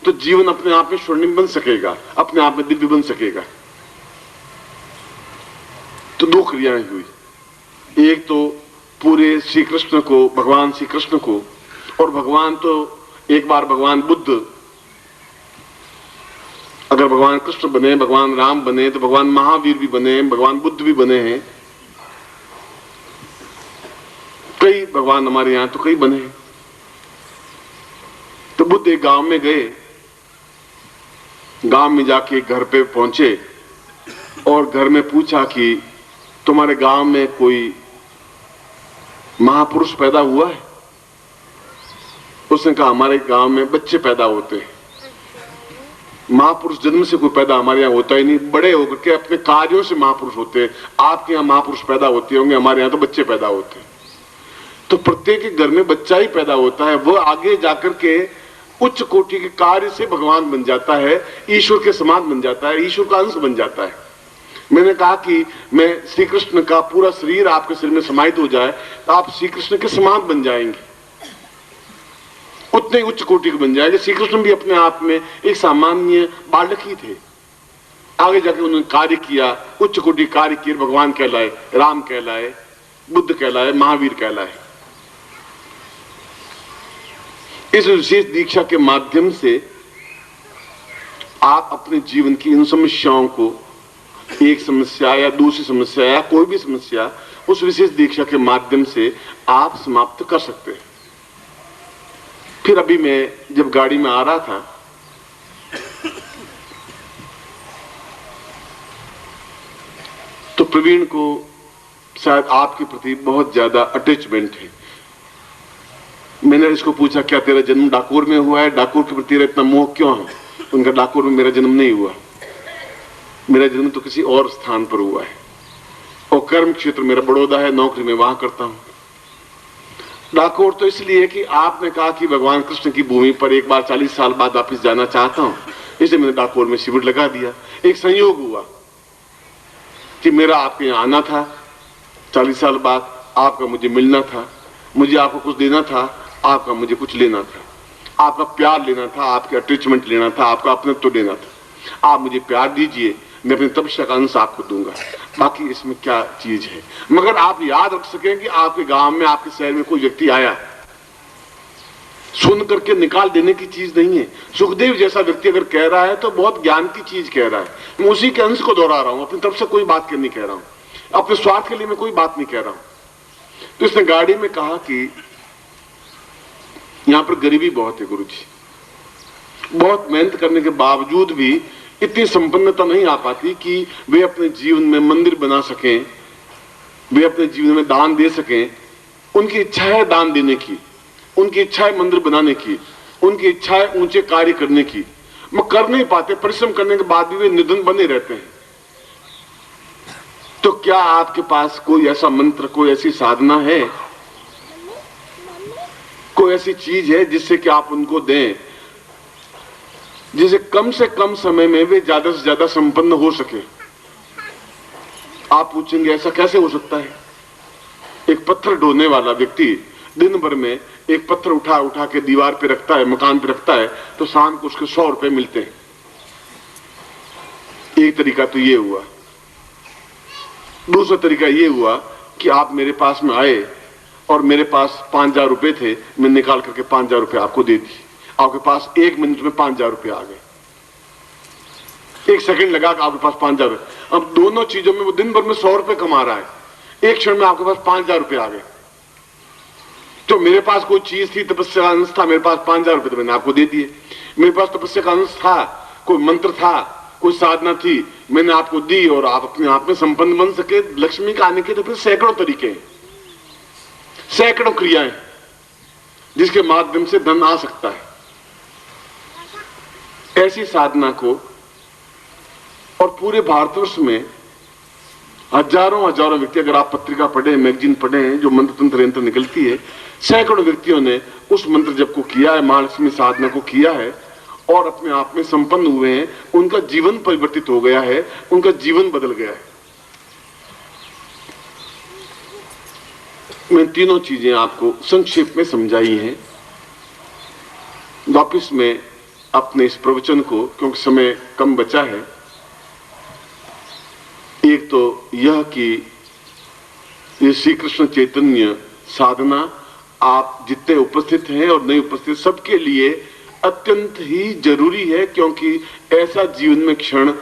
तो जीवन अपने आप में स्वर्णिम बन सकेगा, अपने आप में दिव्य बन सकेगा। तो 2 क्रियाएं हुई, एक तो पूरे श्री कृष्ण को, भगवान श्री कृष्ण को, और भगवान तो एक बार भगवान बुद्ध, अगर भगवान कृष्ण बने, भगवान राम बने, तो भगवान महावीर भी बने, भगवान बुद्ध भी बने हैं। कई भगवान हमारे यहां तो कई बने हैं। तो बुद्ध एक गांव में गए, गांव में जाके घर पे पहुंचे और घर में पूछा कि तुम्हारे गांव में कोई महापुरुष पैदा हुआ है? उसने कहा हमारे गांव में बच्चे पैदा होते हैं, महापुरुष जन्म से कोई पैदा हमारे यहाँ होता ही नहीं, बड़े होकर के अपने कार्यों से महापुरुष होते हैं। आपके यहाँ महापुरुष पैदा होते होंगे, हमारे यहाँ तो बच्चे पैदा होते हैं। तो प्रत्येक घर में बच्चा ही पैदा होता है, वो आगे जाकर के उच्च कोटि के कार्य से भगवान बन जाता है, ईश्वर के समान बन जाता है, ईश्वर का अंश बन जाता है। मैंने कहा कि मैं श्री कृष्ण का पूरा शरीर आपके शरीर में समाहित हो जाए तो आप श्री कृष्ण के समान बन जाएंगे, उतने उच्च कोटि के बन जाएंगे। श्री कृष्ण भी अपने आप में एक सामान्य बालक ही थे, आगे जाके उन्होंने कार्य किया, उच्च कोटि कार्य किए, भगवान कहलाए, राम कहलाए, बुद्ध कहलाए, महावीर कहलाए। इस विशेष दीक्षा के माध्यम से आप अपने जीवन की इन समस्याओं को, एक समस्या या दूसरी समस्या या कोई भी समस्या, उस विशेष दीक्षा के माध्यम से आप समाप्त कर सकते हैं। फिर अभी मैं जब गाड़ी में आ रहा था तो प्रवीण को शायद आपके प्रति बहुत ज्यादा अटैचमेंट है। मैंने इसको पूछा, क्या तेरा जन्म डाकोर में हुआ है? डाकोर के प्रति इतना मोह क्यों है? उनका डाकोर में मेरा जन्म नहीं हुआ, मेरा जन्म तो किसी और स्थान पर हुआ है और कर्म क्षेत्र मेरा बड़ौदा है, नौकरी में वहां करता हूं। डाकोर तो इसलिए कि आपने कहा कि भगवान कृष्ण की भूमि पर एक बार 40 साल बाद वापिस जाना चाहता हूं, इसलिए मैंने डाकोर में शिविर लगा दिया। एक संयोग हुआ कि मेरा आपके यहां आना था, 40 साल बाद आपका मुझे मिलना था, मुझे आपको कुछ देना था, आपका मुझे कुछ लेना था, आपका प्यार लेना था, आपके अटैचमेंट लेना था, आपका अपनत्व लेना था। आप मुझे प्यार दीजिए, मैं अपनी तपस्या का अंश आपको दूंगा, बाकी इसमें क्या चीज है। मगर आप याद रख सकें कि आपके गांव में, आपके शहर में कोई व्यक्ति आया, सुन करके निकाल देने की चीज नहीं है। सुखदेव जैसा व्यक्ति अगर कह रहा है तो बहुत ज्ञान की चीज कह रहा है। मैं उसी के अंश को दोहरा रहा हूं, अपनी तरफ से कोई बात नहीं कह रहा हूं, अपने स्वार्थ के लिए मैं कोई बात नहीं कह रहा हूं। तो इसने गाड़ी में कहा कि यहां पर गरीबी बहुत है गुरुजी, बहुत मेहनत करने के बावजूद भी इतनी संपन्नता नहीं आ पाती कि वे अपने जीवन में मंदिर बना सकें, वे अपने जीवन में दान दे सकें। उनकी इच्छा है दान देने की, उनकी इच्छा है मंदिर बनाने की, उनकी इच्छा है ऊंचे कार्य करने की, मगर कर नहीं पाते। परिश्रम करने के बाद भी वे निधन बने रहते हैं। तो क्या आपके पास कोई ऐसा मंत्र, कोई ऐसी साधना है, कोई ऐसी चीज है जिससे कि आप उनको दें, जिसे कम से कम समय में वे ज्यादा से ज्यादा संपन्न हो सके? आप पूछेंगे ऐसा कैसे हो सकता है? एक पत्थर ढोने वाला व्यक्ति दिन भर में एक पत्थर उठा उठा के दीवार पे रखता है, मकान पे रखता है, तो शाम को उसके 100 रुपए मिलते हैं। एक तरीका तो ये हुआ। दूसरा तरीका ये हुआ कि आप मेरे पास में आए और मेरे पास 5000 रुपए थे, मैं निकाल करके 5000 रुपए आपको दे दी, आपके पास 1 मिनट में 5000 रुपए आ गए। 1 सेकंड लगा कि आपके पास 5000। अब दोनों चीजों में वो दिन भर में 100 रुपए कमा रहा है, एक क्षण में आपके पास 5000 रुपए आ गए। तो मेरे पास कोई चीज थी, तपस्या का अंश था, मेरे पास 5000 रुपए तो मैंने आपको दे दिए। मेरे पास तपस्या का अंश था, कोई मंत्र था, कोई साधना थी, मैंने आपको दी और आप अपने आप में संपन्न बन सके। लक्ष्मी का आने के तो फिर सैकड़ों तरीके हैं, सैकड़ों क्रियाएं जिसके माध्यम से धन आ सकता है। ऐसी साधना को, और पूरे भारतवर्ष में हजारों हजारों व्यक्ति, अगर आप पत्रिका पढ़े, मैगजीन पढ़े, जो मंत्र तंत्र यंत्र निकलती है, सैकड़ों व्यक्तियों ने उस मंत्र जप को किया है, महालक्ष्मी साधना को किया है और अपने आप में संपन्न हुए हैं। उनका जीवन परिवर्तित हो गया है, उनका जीवन बदल गया है। मैं तीनों चीजें आपको संक्षेप में समझाई हैं। वापिस में अपने इस प्रवचन को, क्योंकि समय कम बचा है, एक तो यह कि ये श्री कृष्ण चैतन्य साधना आप जितने उपस्थित हैं और नहीं उपस्थित, सबके लिए अत्यंत ही जरूरी है, क्योंकि ऐसा जीवन में क्षण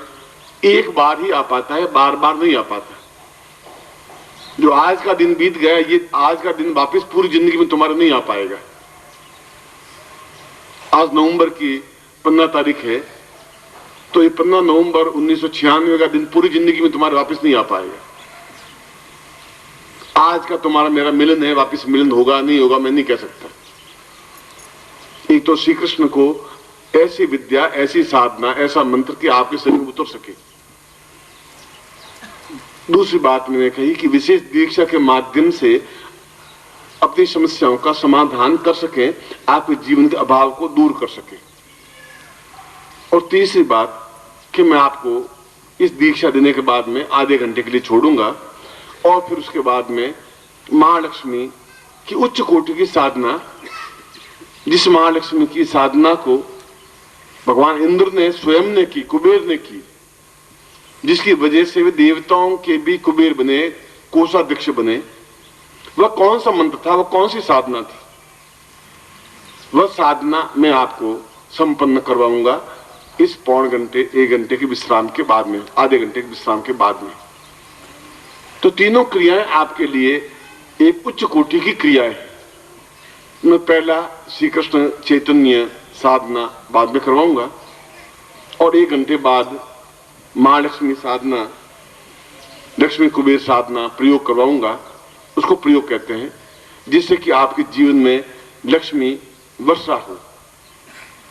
एक बार ही आ पाता है, बार बार नहीं आ पाता। जो आज का दिन बीत गया, ये आज का दिन वापस पूरी जिंदगी में तुम्हारा नहीं आ पाएगा। आज नवंबर की 15 तारीख है, तो ये 15 नवंबर 1996 का दिन पूरी जिंदगी में तुम्हारे वापस नहीं आ पाएगा। आज का तुम्हारा मेरा मिलन है, वापस मिलन होगा नहीं होगा मैं नहीं कह सकता। एक तो श्री कृष्ण को ऐसी विद्या, ऐसी साधना, ऐसा मंत्र कि आपके शरीर में उतर सके। दूसरी बात मैंने कही कि विशेष दीक्षा के माध्यम से अपनी समस्याओं का समाधान कर सके, आपके जीवन के अभाव को दूर कर सके। और तीसरी बात कि मैं आपको इस दीक्षा देने के बाद में आधे घंटे के लिए छोड़ूंगा और फिर उसके बाद में महालक्ष्मी की उच्च कोटि की साधना, जिस महालक्ष्मी की साधना को भगवान इंद्र ने स्वयं ने की, कुबेर ने की, जिसकी वजह से वे देवताओं के भी कुबेर बने, कोषाध्यक्ष बने। वह कौन सा मंत्र था, वह कौन सी साधना थी, वह साधना मैं आपको संपन्न करवाऊंगा इस पौन घंटे, 1 घंटे के विश्राम के बाद में, आधे घंटे के विश्राम के बाद में। तो तीनों क्रियाएं आपके लिए एक उच्च कोटि की क्रिया है। मैं पहला श्री कृष्ण चैतन्य साधना बाद में करवाऊंगा और 1 घंटे बाद महालक्ष्मी साधना लक्ष्मी कुबेर साधना प्रयोग करवाऊंगा, उसको प्रयोग कहते हैं, जिससे कि आपके जीवन में लक्ष्मी वर्षा हो।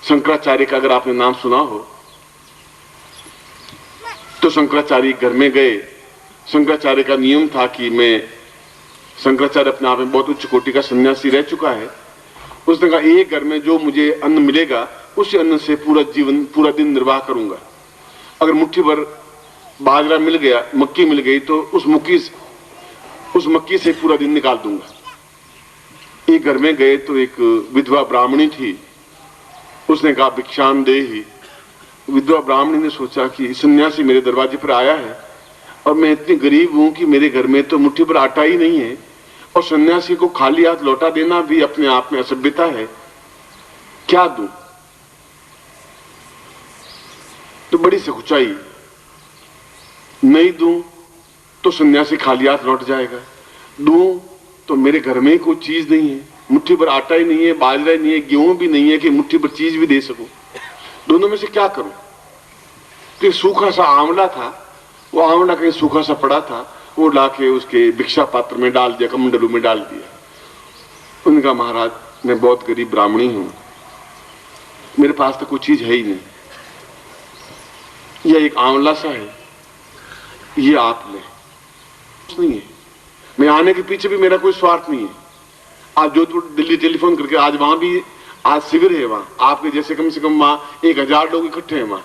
शंकराचार्य का अगर आपने नाम सुना हो तो शंकराचार्य घर में गए। शंकराचार्य का नियम था कि शंकराचार्य अपने आप में बहुत उच्च कोटि का सन्यासी रह चुका है। उसने कहा एक घर में जो मुझे अन्न मिलेगा उसी अन्न से पूरा दिन निर्वाह करूंगा। अगर मुट्ठी भर बाजरा मिल गया, मक्की मिल गई, तो उस मक्की से पूरा दिन निकाल दूंगा। एक घर में गए तो एक विधवा ब्राह्मणी थी। उसने कहा भिक्षान देहि। विधवा ब्राह्मणी ने सोचा कि सन्यासी मेरे दरवाजे पर आया है और मैं इतनी गरीब हूं कि मेरे घर में तो मुट्ठी भर आटा ही नहीं है, और सन्यासी को खाली हाथ लौटा देना भी अपने आप में असभ्यता है, क्या दूं? तो बड़ी सकुचाई, नहीं दूं तो सन्यासी खाली हाथ लौट जाएगा, दूं तो मेरे घर में कोई चीज नहीं है, मुट्ठी भर आटा ही नहीं है, बाजरा ही नहीं है, गेहूं भी नहीं है कि मुट्ठी भर चीज भी दे सकूं। दोनों में से क्या करूं? तो एक सूखा सा आंवला था, वो आंवला कहीं सूखा सा पड़ा था, वो लाके उसके भिक्षा पात्र में डाल दिया, कमंडलू में डाल दिया। उनका महाराज मैं बहुत गरीब ब्राह्मणी हूं, मेरे पास तो कोई चीज है ही नहीं, यह एक आंवला सा है, ये आप ले। नहीं है, मैं आने के पीछे भी मेरा कोई स्वार्थ नहीं है। आज जोधपुर दिल्ली टेलीफोन करके आज वहां भी आज शिविर है, वहां आपके जैसे कम से कम वहां 1000 लोग इकट्ठे हैं वहां।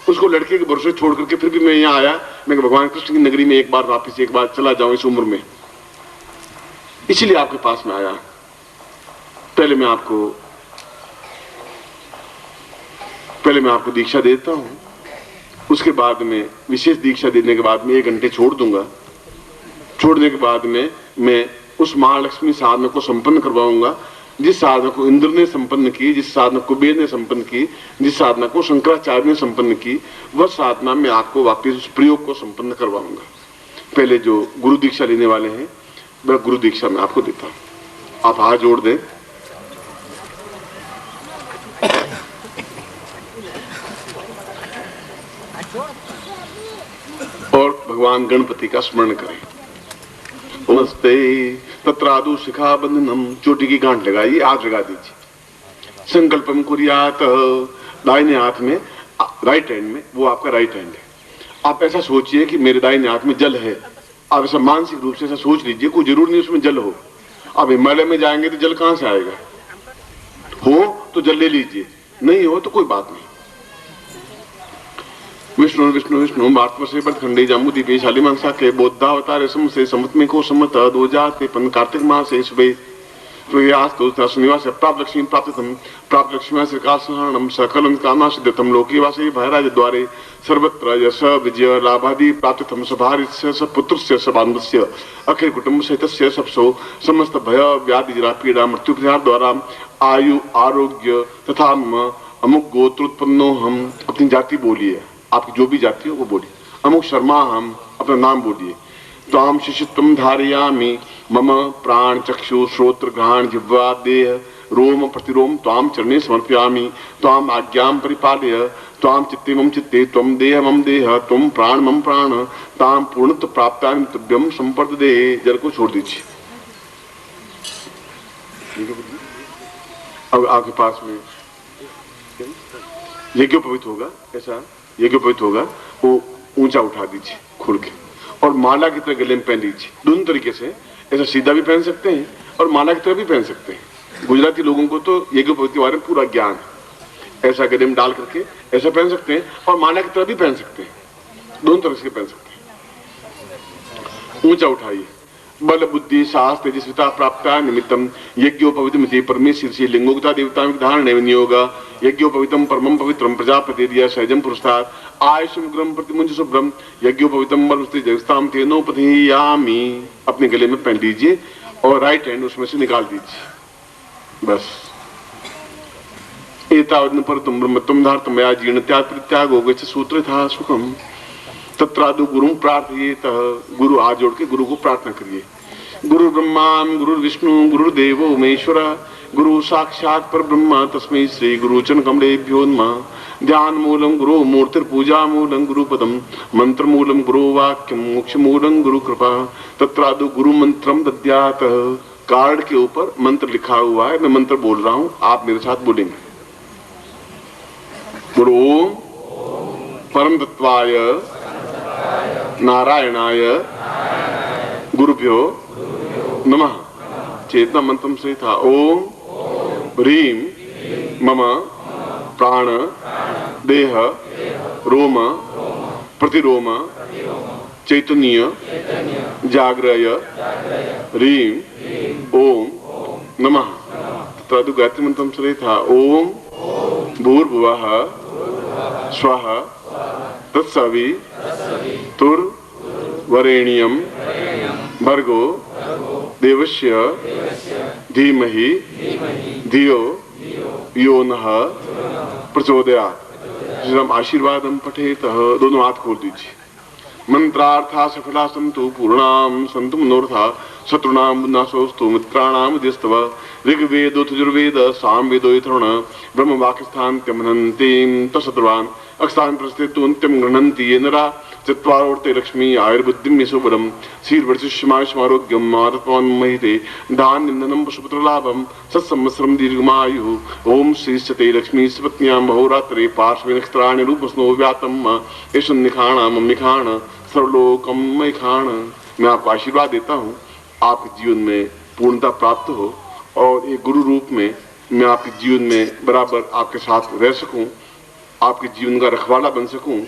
उसको लड़के के भरोसे छोड़ करके फिर भी मैं यहाँ आया। मैं भगवान कृष्ण की नगरी में एक बार चला जाऊं इस उम्र में, इसलिए आपके पास में आया। पहले मैं आपको दीक्षा देता हूं, उसके बाद में विशेष दीक्षा देने के बाद में 1 घंटे छोड़ दूंगा। छोड़ने के बाद में मैं उस महालक्ष्मी साधना को संपन्न करवाऊंगा, जिस साधना को इंद्र ने संपन्न की, जिस साधना कुबेर ने संपन्न की, जिस साधना को शंकराचार्य ने संपन्न की, वह साधना मैं आपको वापस उस प्रयोग को संपन्न करवाऊंगा। पहले जो गुरु दीक्षा लेने वाले हैं वह गुरु दीक्षा मैं आपको देता हूं। आप हाथ जोड़ दें। और भगवान गणपति का स्मरण करें। नमस्ते तत्रादु शिखा बंधनम, चोटी की गांठ लगाइए, हाथ लगा दीजिए। संकल्पम कुर्यात, दाहिने हाथ में, राइट हैंड में, वो आपका राइट हैंड है। आप ऐसा सोचिए कि मेरे दाहिने हाथ में जल है। आप ऐसा मानसिक रूप से ऐसा सोच लीजिए, कोई जरूर नहीं उसमें जल हो। अब हिमालय में जाएंगे तो जल कहां से आएगा? हो तो जल ले लीजिए, नहीं हो तो कोई बात नहीं। विष्णु विष्णु विष्णु भारतवर्षे बरखंडे जाम्बुद्वीपे शालिमांसा के बोधावतार से समुद्र में को सम्मत दो जाते पन कार्तिक माह से सुबह शनिवास प्राप्त लक्ष्मी श्रीकाशरणम सकलम कामा सिद्धतम लोके वासे भयराज द्वारे सर्वत्र यश विजय लाभादि प्राप्तम सभारिस्य सपुत्रस्य सबान्धस्य अखिल कुटुंब सहितस्य सबसो समस्त भय व्याधि जरा पीड़ा मृत्यु परिहार द्वारा आयु आरोग्य तथा अमुक गोत्र उत्पन्नो हम। अपनी जाति बोलिए, आपकी जो भी जाति हो वो बोलिए। अमुक शर्मा हम, अपना नाम बोलिए। त्वाम शिष्यत्वम धारयामि मम प्राण चक्षु श्रोत्र घ्राण जिह्वा देह रोम प्रतिरोम त्वाम चरणे समर्पयामि। त्वाम आज्ञां परिपालय, त्वाम चित्ते मम चित्ते, त्वम देह मम देह, त्वम प्राण मम प्राण, ताम पूर्णत्व प्राप्तामि तुभ्यं संपर्ददे। जल को छोड़ दीजिए। अब आपके पास में यज्ञोपवीत होगा, ऐसा यज्ञोपवीत होगा, वो ऊंचा उठा दीजिए खुल के, और माला की तरह गले में पहन लीजिए। दोनों तरीके से, ऐसा सीधा भी पहन सकते हैं और माला की तरह भी पहन सकते हैं। गुजराती लोगों को तो यज्ञोपवीत के बारे में पूरा ज्ञान है। ऐसा गले में डाल करके ऐसा पहन सकते हैं और माला की तरह भी पहन सकते हैं, दोनों तरह से पहन सकते हैं। ऊंचा उठाइए। बल बुद्धि साहस तेजस्विता प्राप्त निमित्तम यज्ञोपवीतमिति परमेश्वर से लिंगोक्ता देवता धारण विनियोग यज्ञोपवीतम परमं पवित्रम प्रजापति दिया सहजम पुरस्ताद आयुष्यग्रम प्रतिमुंज शुभ्रम यज्ञोपवीतम वरुस्ते जगस्ताम तेनोपधेयामि। अपने गले में पहन लीजिए और राइट हैंड उसमें से निकाल दीजिए। बस एतावद्न पर तुम ब्रह्मत्वम धार्तमया जीर्ण त्याग परित्यागो गच्छ सूत्र था सुखम। तत्रादु गुरु प्रार्थयेत, गुरु हाथ जोड़ के गुरु को प्रार्थना करिए। गुरु ब्रह्मा गुरु विष्णु गुरुदेवो महेश्वर गुरु साक्षात पर ब्रह्म तस्मै श्री गुरु चरण कमलेभ्यो नमः। ध्यान मूलम गुरु मूर्तिर्पूजा मूलम गुरु पदम मंत्र मूलम गुरु वाक्यम मोक्ष मूलम गुरु कृपा तत्रादु गुरु मंत्रम दद्यात। कार्ड के ऊपर मंत्र लिखा हुआ है, मैं मंत्र बोल रहा हूं, आप मेरे साथ बोलेंगे। गुरु ओम परम तत्वाय नारायणाय गुरुभ्यो नमः। चेतना मंत्रम से था ओम ह्रीम मम प्राण देह रोम प्रतिरोम चैतन्य जाग्रय ह्रीम ओम नमः। तदु गायत्री मंत्रम से था ओम भूर्भुवः स्वः तत्सवि तुर वरेण्यम भर्गो देवस्य धीमहि धियो यो नः प्रचोदयात्। आशीर्वादम पठेत। दोनों हाथ खोल दीजिए। मंत्रार्था सफला संतु पूर्णाम संतु मनोरथा शत्रुनाम नाशोस्तु मित्राणाम दिस्तव। ऋग्वेद यजुर्वेद सामवेदो यथर्वण ब्रह्म वाक्यस्थान त्यमनन्तीं तशत्रुवान् अक्षान् प्रस्थितु अन्त्यं गृह्णन्ति ये नरा। चत्वारोर्ते लक्ष्मी आयुर्बुद्धिं यशोबलं शीर्वर्चिष्यमायुष्मारोग्यं मातत्वान् महिते धान्यं धनं पशुपुत्रलाभं सत्संवत्सरं दीर्घमायुः। ओम श्रीश्चते लक्ष्मी सपत्न्यां बहुरात्रे पार्श्वे नक्षत्राणि रूपस्नो व्यातं येषु निखाण निखाण सर्वलोकं मैखाण। मैं आपको आशीर्वाद देता हूँ, आपके जीवन में पूर्णता प्राप्त हो और एक गुरु रूप में मैं आपके जीवन में बराबर आपके साथ रह सकूं, आपके जीवन का रखवाला बन सकूं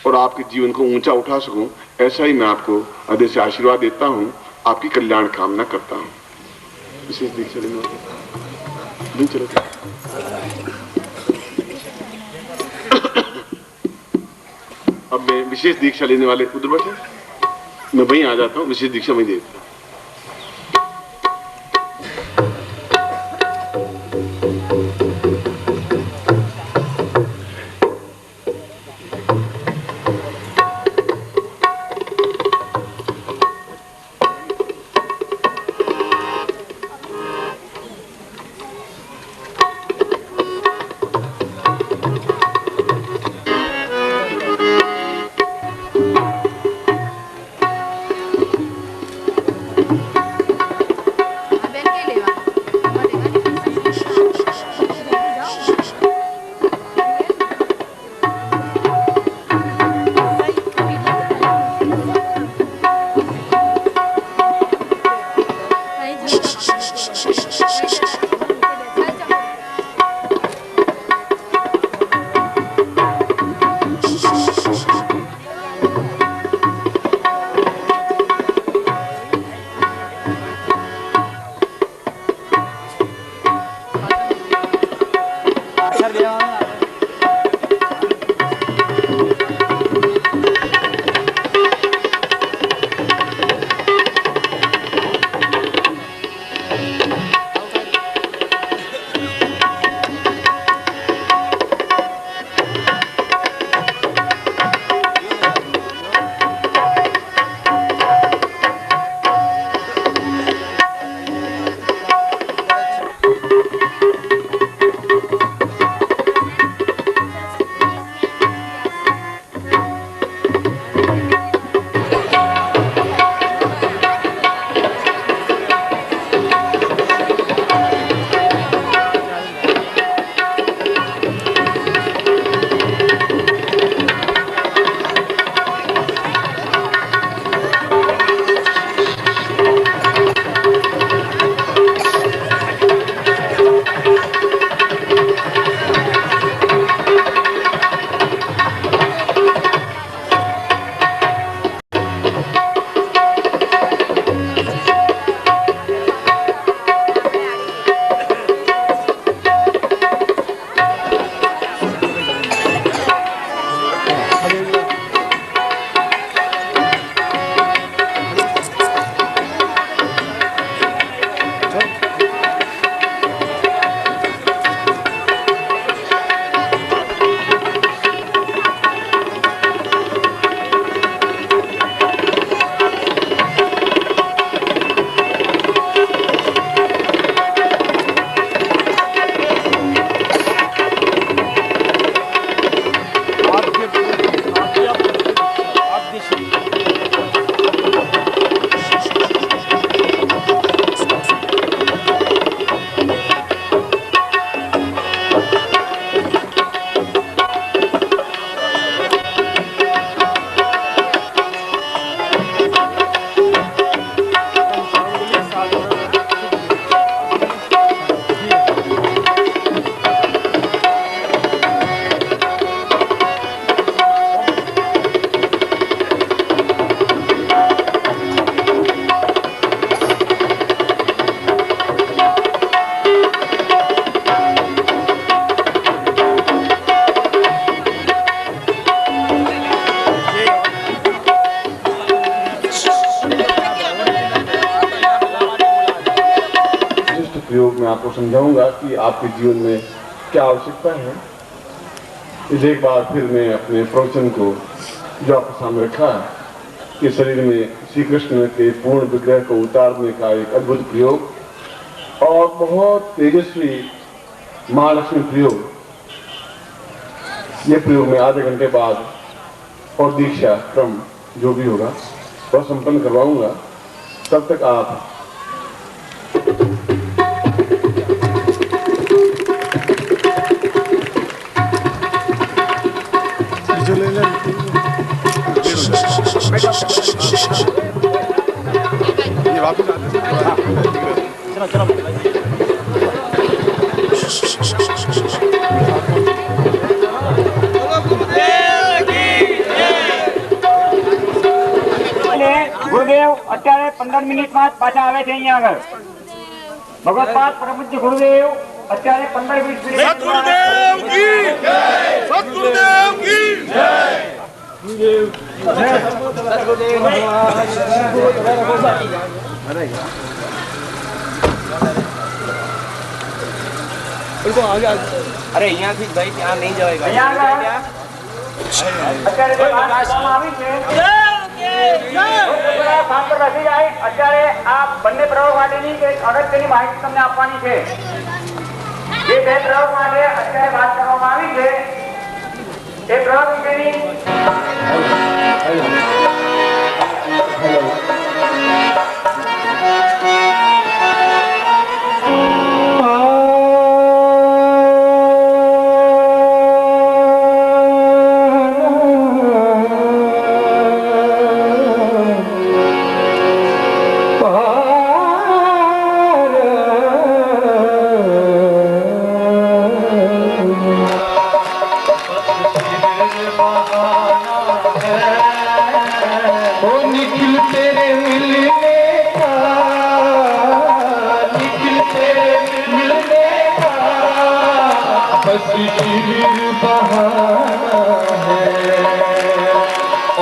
और आपके जीवन को ऊंचा उठा सकूं। ऐसा ही मैं आपको हृदय से आशीर्वाद देता हूं, आपकी कल्याण कामना करता हूं। विशेष दीक्षा लेने वाले चलो। अब मैं विशेष दीक्षा लेने वाले उधर बैठे, मैं वहीं आ जाता हूं, विशेष दीक्षा वहीं देता हूं। मैं आपको समझाऊंगा कि आपके जीवन में क्या आवश्यकता है। इस एक बार फिर मैं अपने प्रवचन को जो आपके सामने रखा है कि शरीर में श्री कृष्ण के पूर्ण विग्रह को उतारने का एक अद्भुत प्रयोग और बहुत तेजस्वी महालक्ष्मी प्रयोग, ये प्रयोग में आधे घंटे बाद और दीक्षा क्रम जो भी होगा वह संपन्न करवाऊंगा। तब तक आप ગુરુદેવ અત્યારે 15 મિનિટમાં પાછા આવે છે અહીંયા આગળ ભગવત પાદ પરમ પૂજ્ય ગુરુદેવ અત્યારે 15-20 મિનિટ સદગુરુદેવ की जय सदगुरुदेव की जय અરે અહીંયાથી ભાઈ ત્યાં નહીં જવાય અત્યારે જે વાત કરવામાં આવી છે અત્યારે આ બંને પ્રયોગ માટેની એક અગત્યની માહિતી તમને આપવાની છે। જે બે પ્રયોગ માટે અત્યારે વાત કરવામાં આવી છે એ પ્રયોગ વિશેની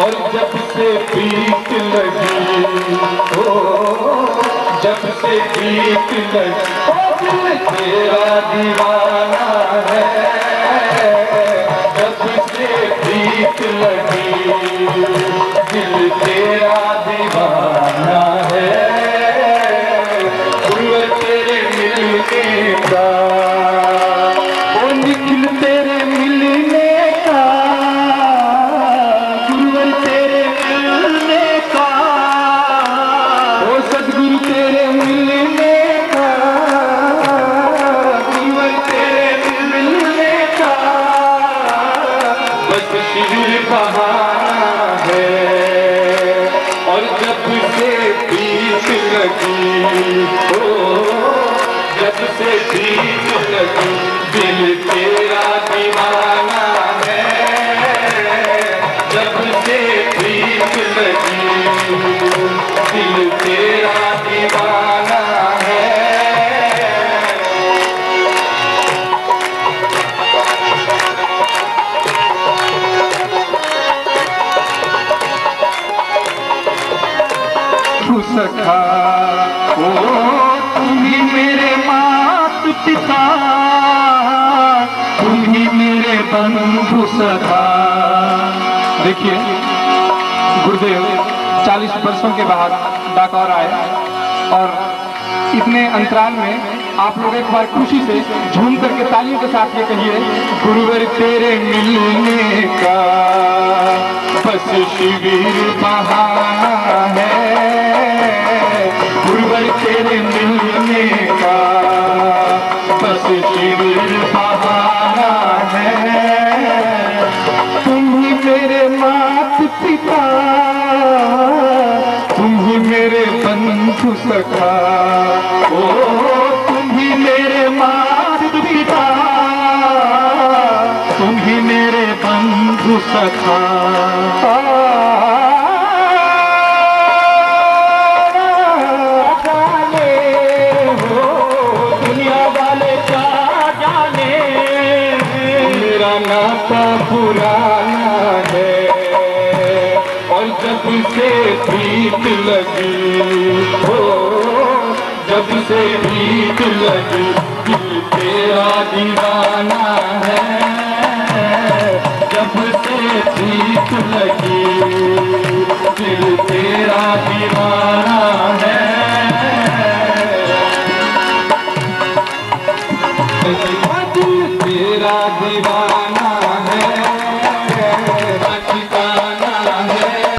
और जब से प्रीत लगी हो, जब से प्रीत लगी दिल तेरा दीवाना है। जब से प्रीत लगी दिल तेरा दीवाना है। गुरुवर तेरे मिलने का ओ निखिल तेरे मिलने का, गुरुवर तेरे मिलने का, ओ सदगुरु तेरे मिलने का, गुरुवर तेरे मिलने का बस शिविर बहाना है। और जब से प्रीत लगी हो, जब से प्रीत लगी दिल तेरा दीवाना है। जब से प्रीत लगी दिल तेरा दीवाना है। सखा ओ तुम ही मेरे मात पिता, तुम ही मेरे बंधु सखा। देखिए गुरुदेव 40 वर्षों के बाद डाकोर आए और इतने अंतराल में आप लोग एक बार खुशी से झूम करके तालियों के साथ ये कहिए, गुरुवर तेरे मिलने का बस शिविर बहाना है। गुरुवर तेरे मिलने का बस शिविर बहाना है। तुम ही मेरे मात पिता, तुम ही मेरे बंधु सखा। ओ तुम ही मेरे मात पिता, तुम ही मेरे बंधु सखा। जाने हो दुनिया वाले क्या जाने, मेरा नाता पुराना है। और जब से प्रीत लगी हो, जब से प्रीत लगी दिल तेरा दीवाना है, जब से प्रीत लगी दिल तेरा दीवाना है। दिल तेरा दीवाना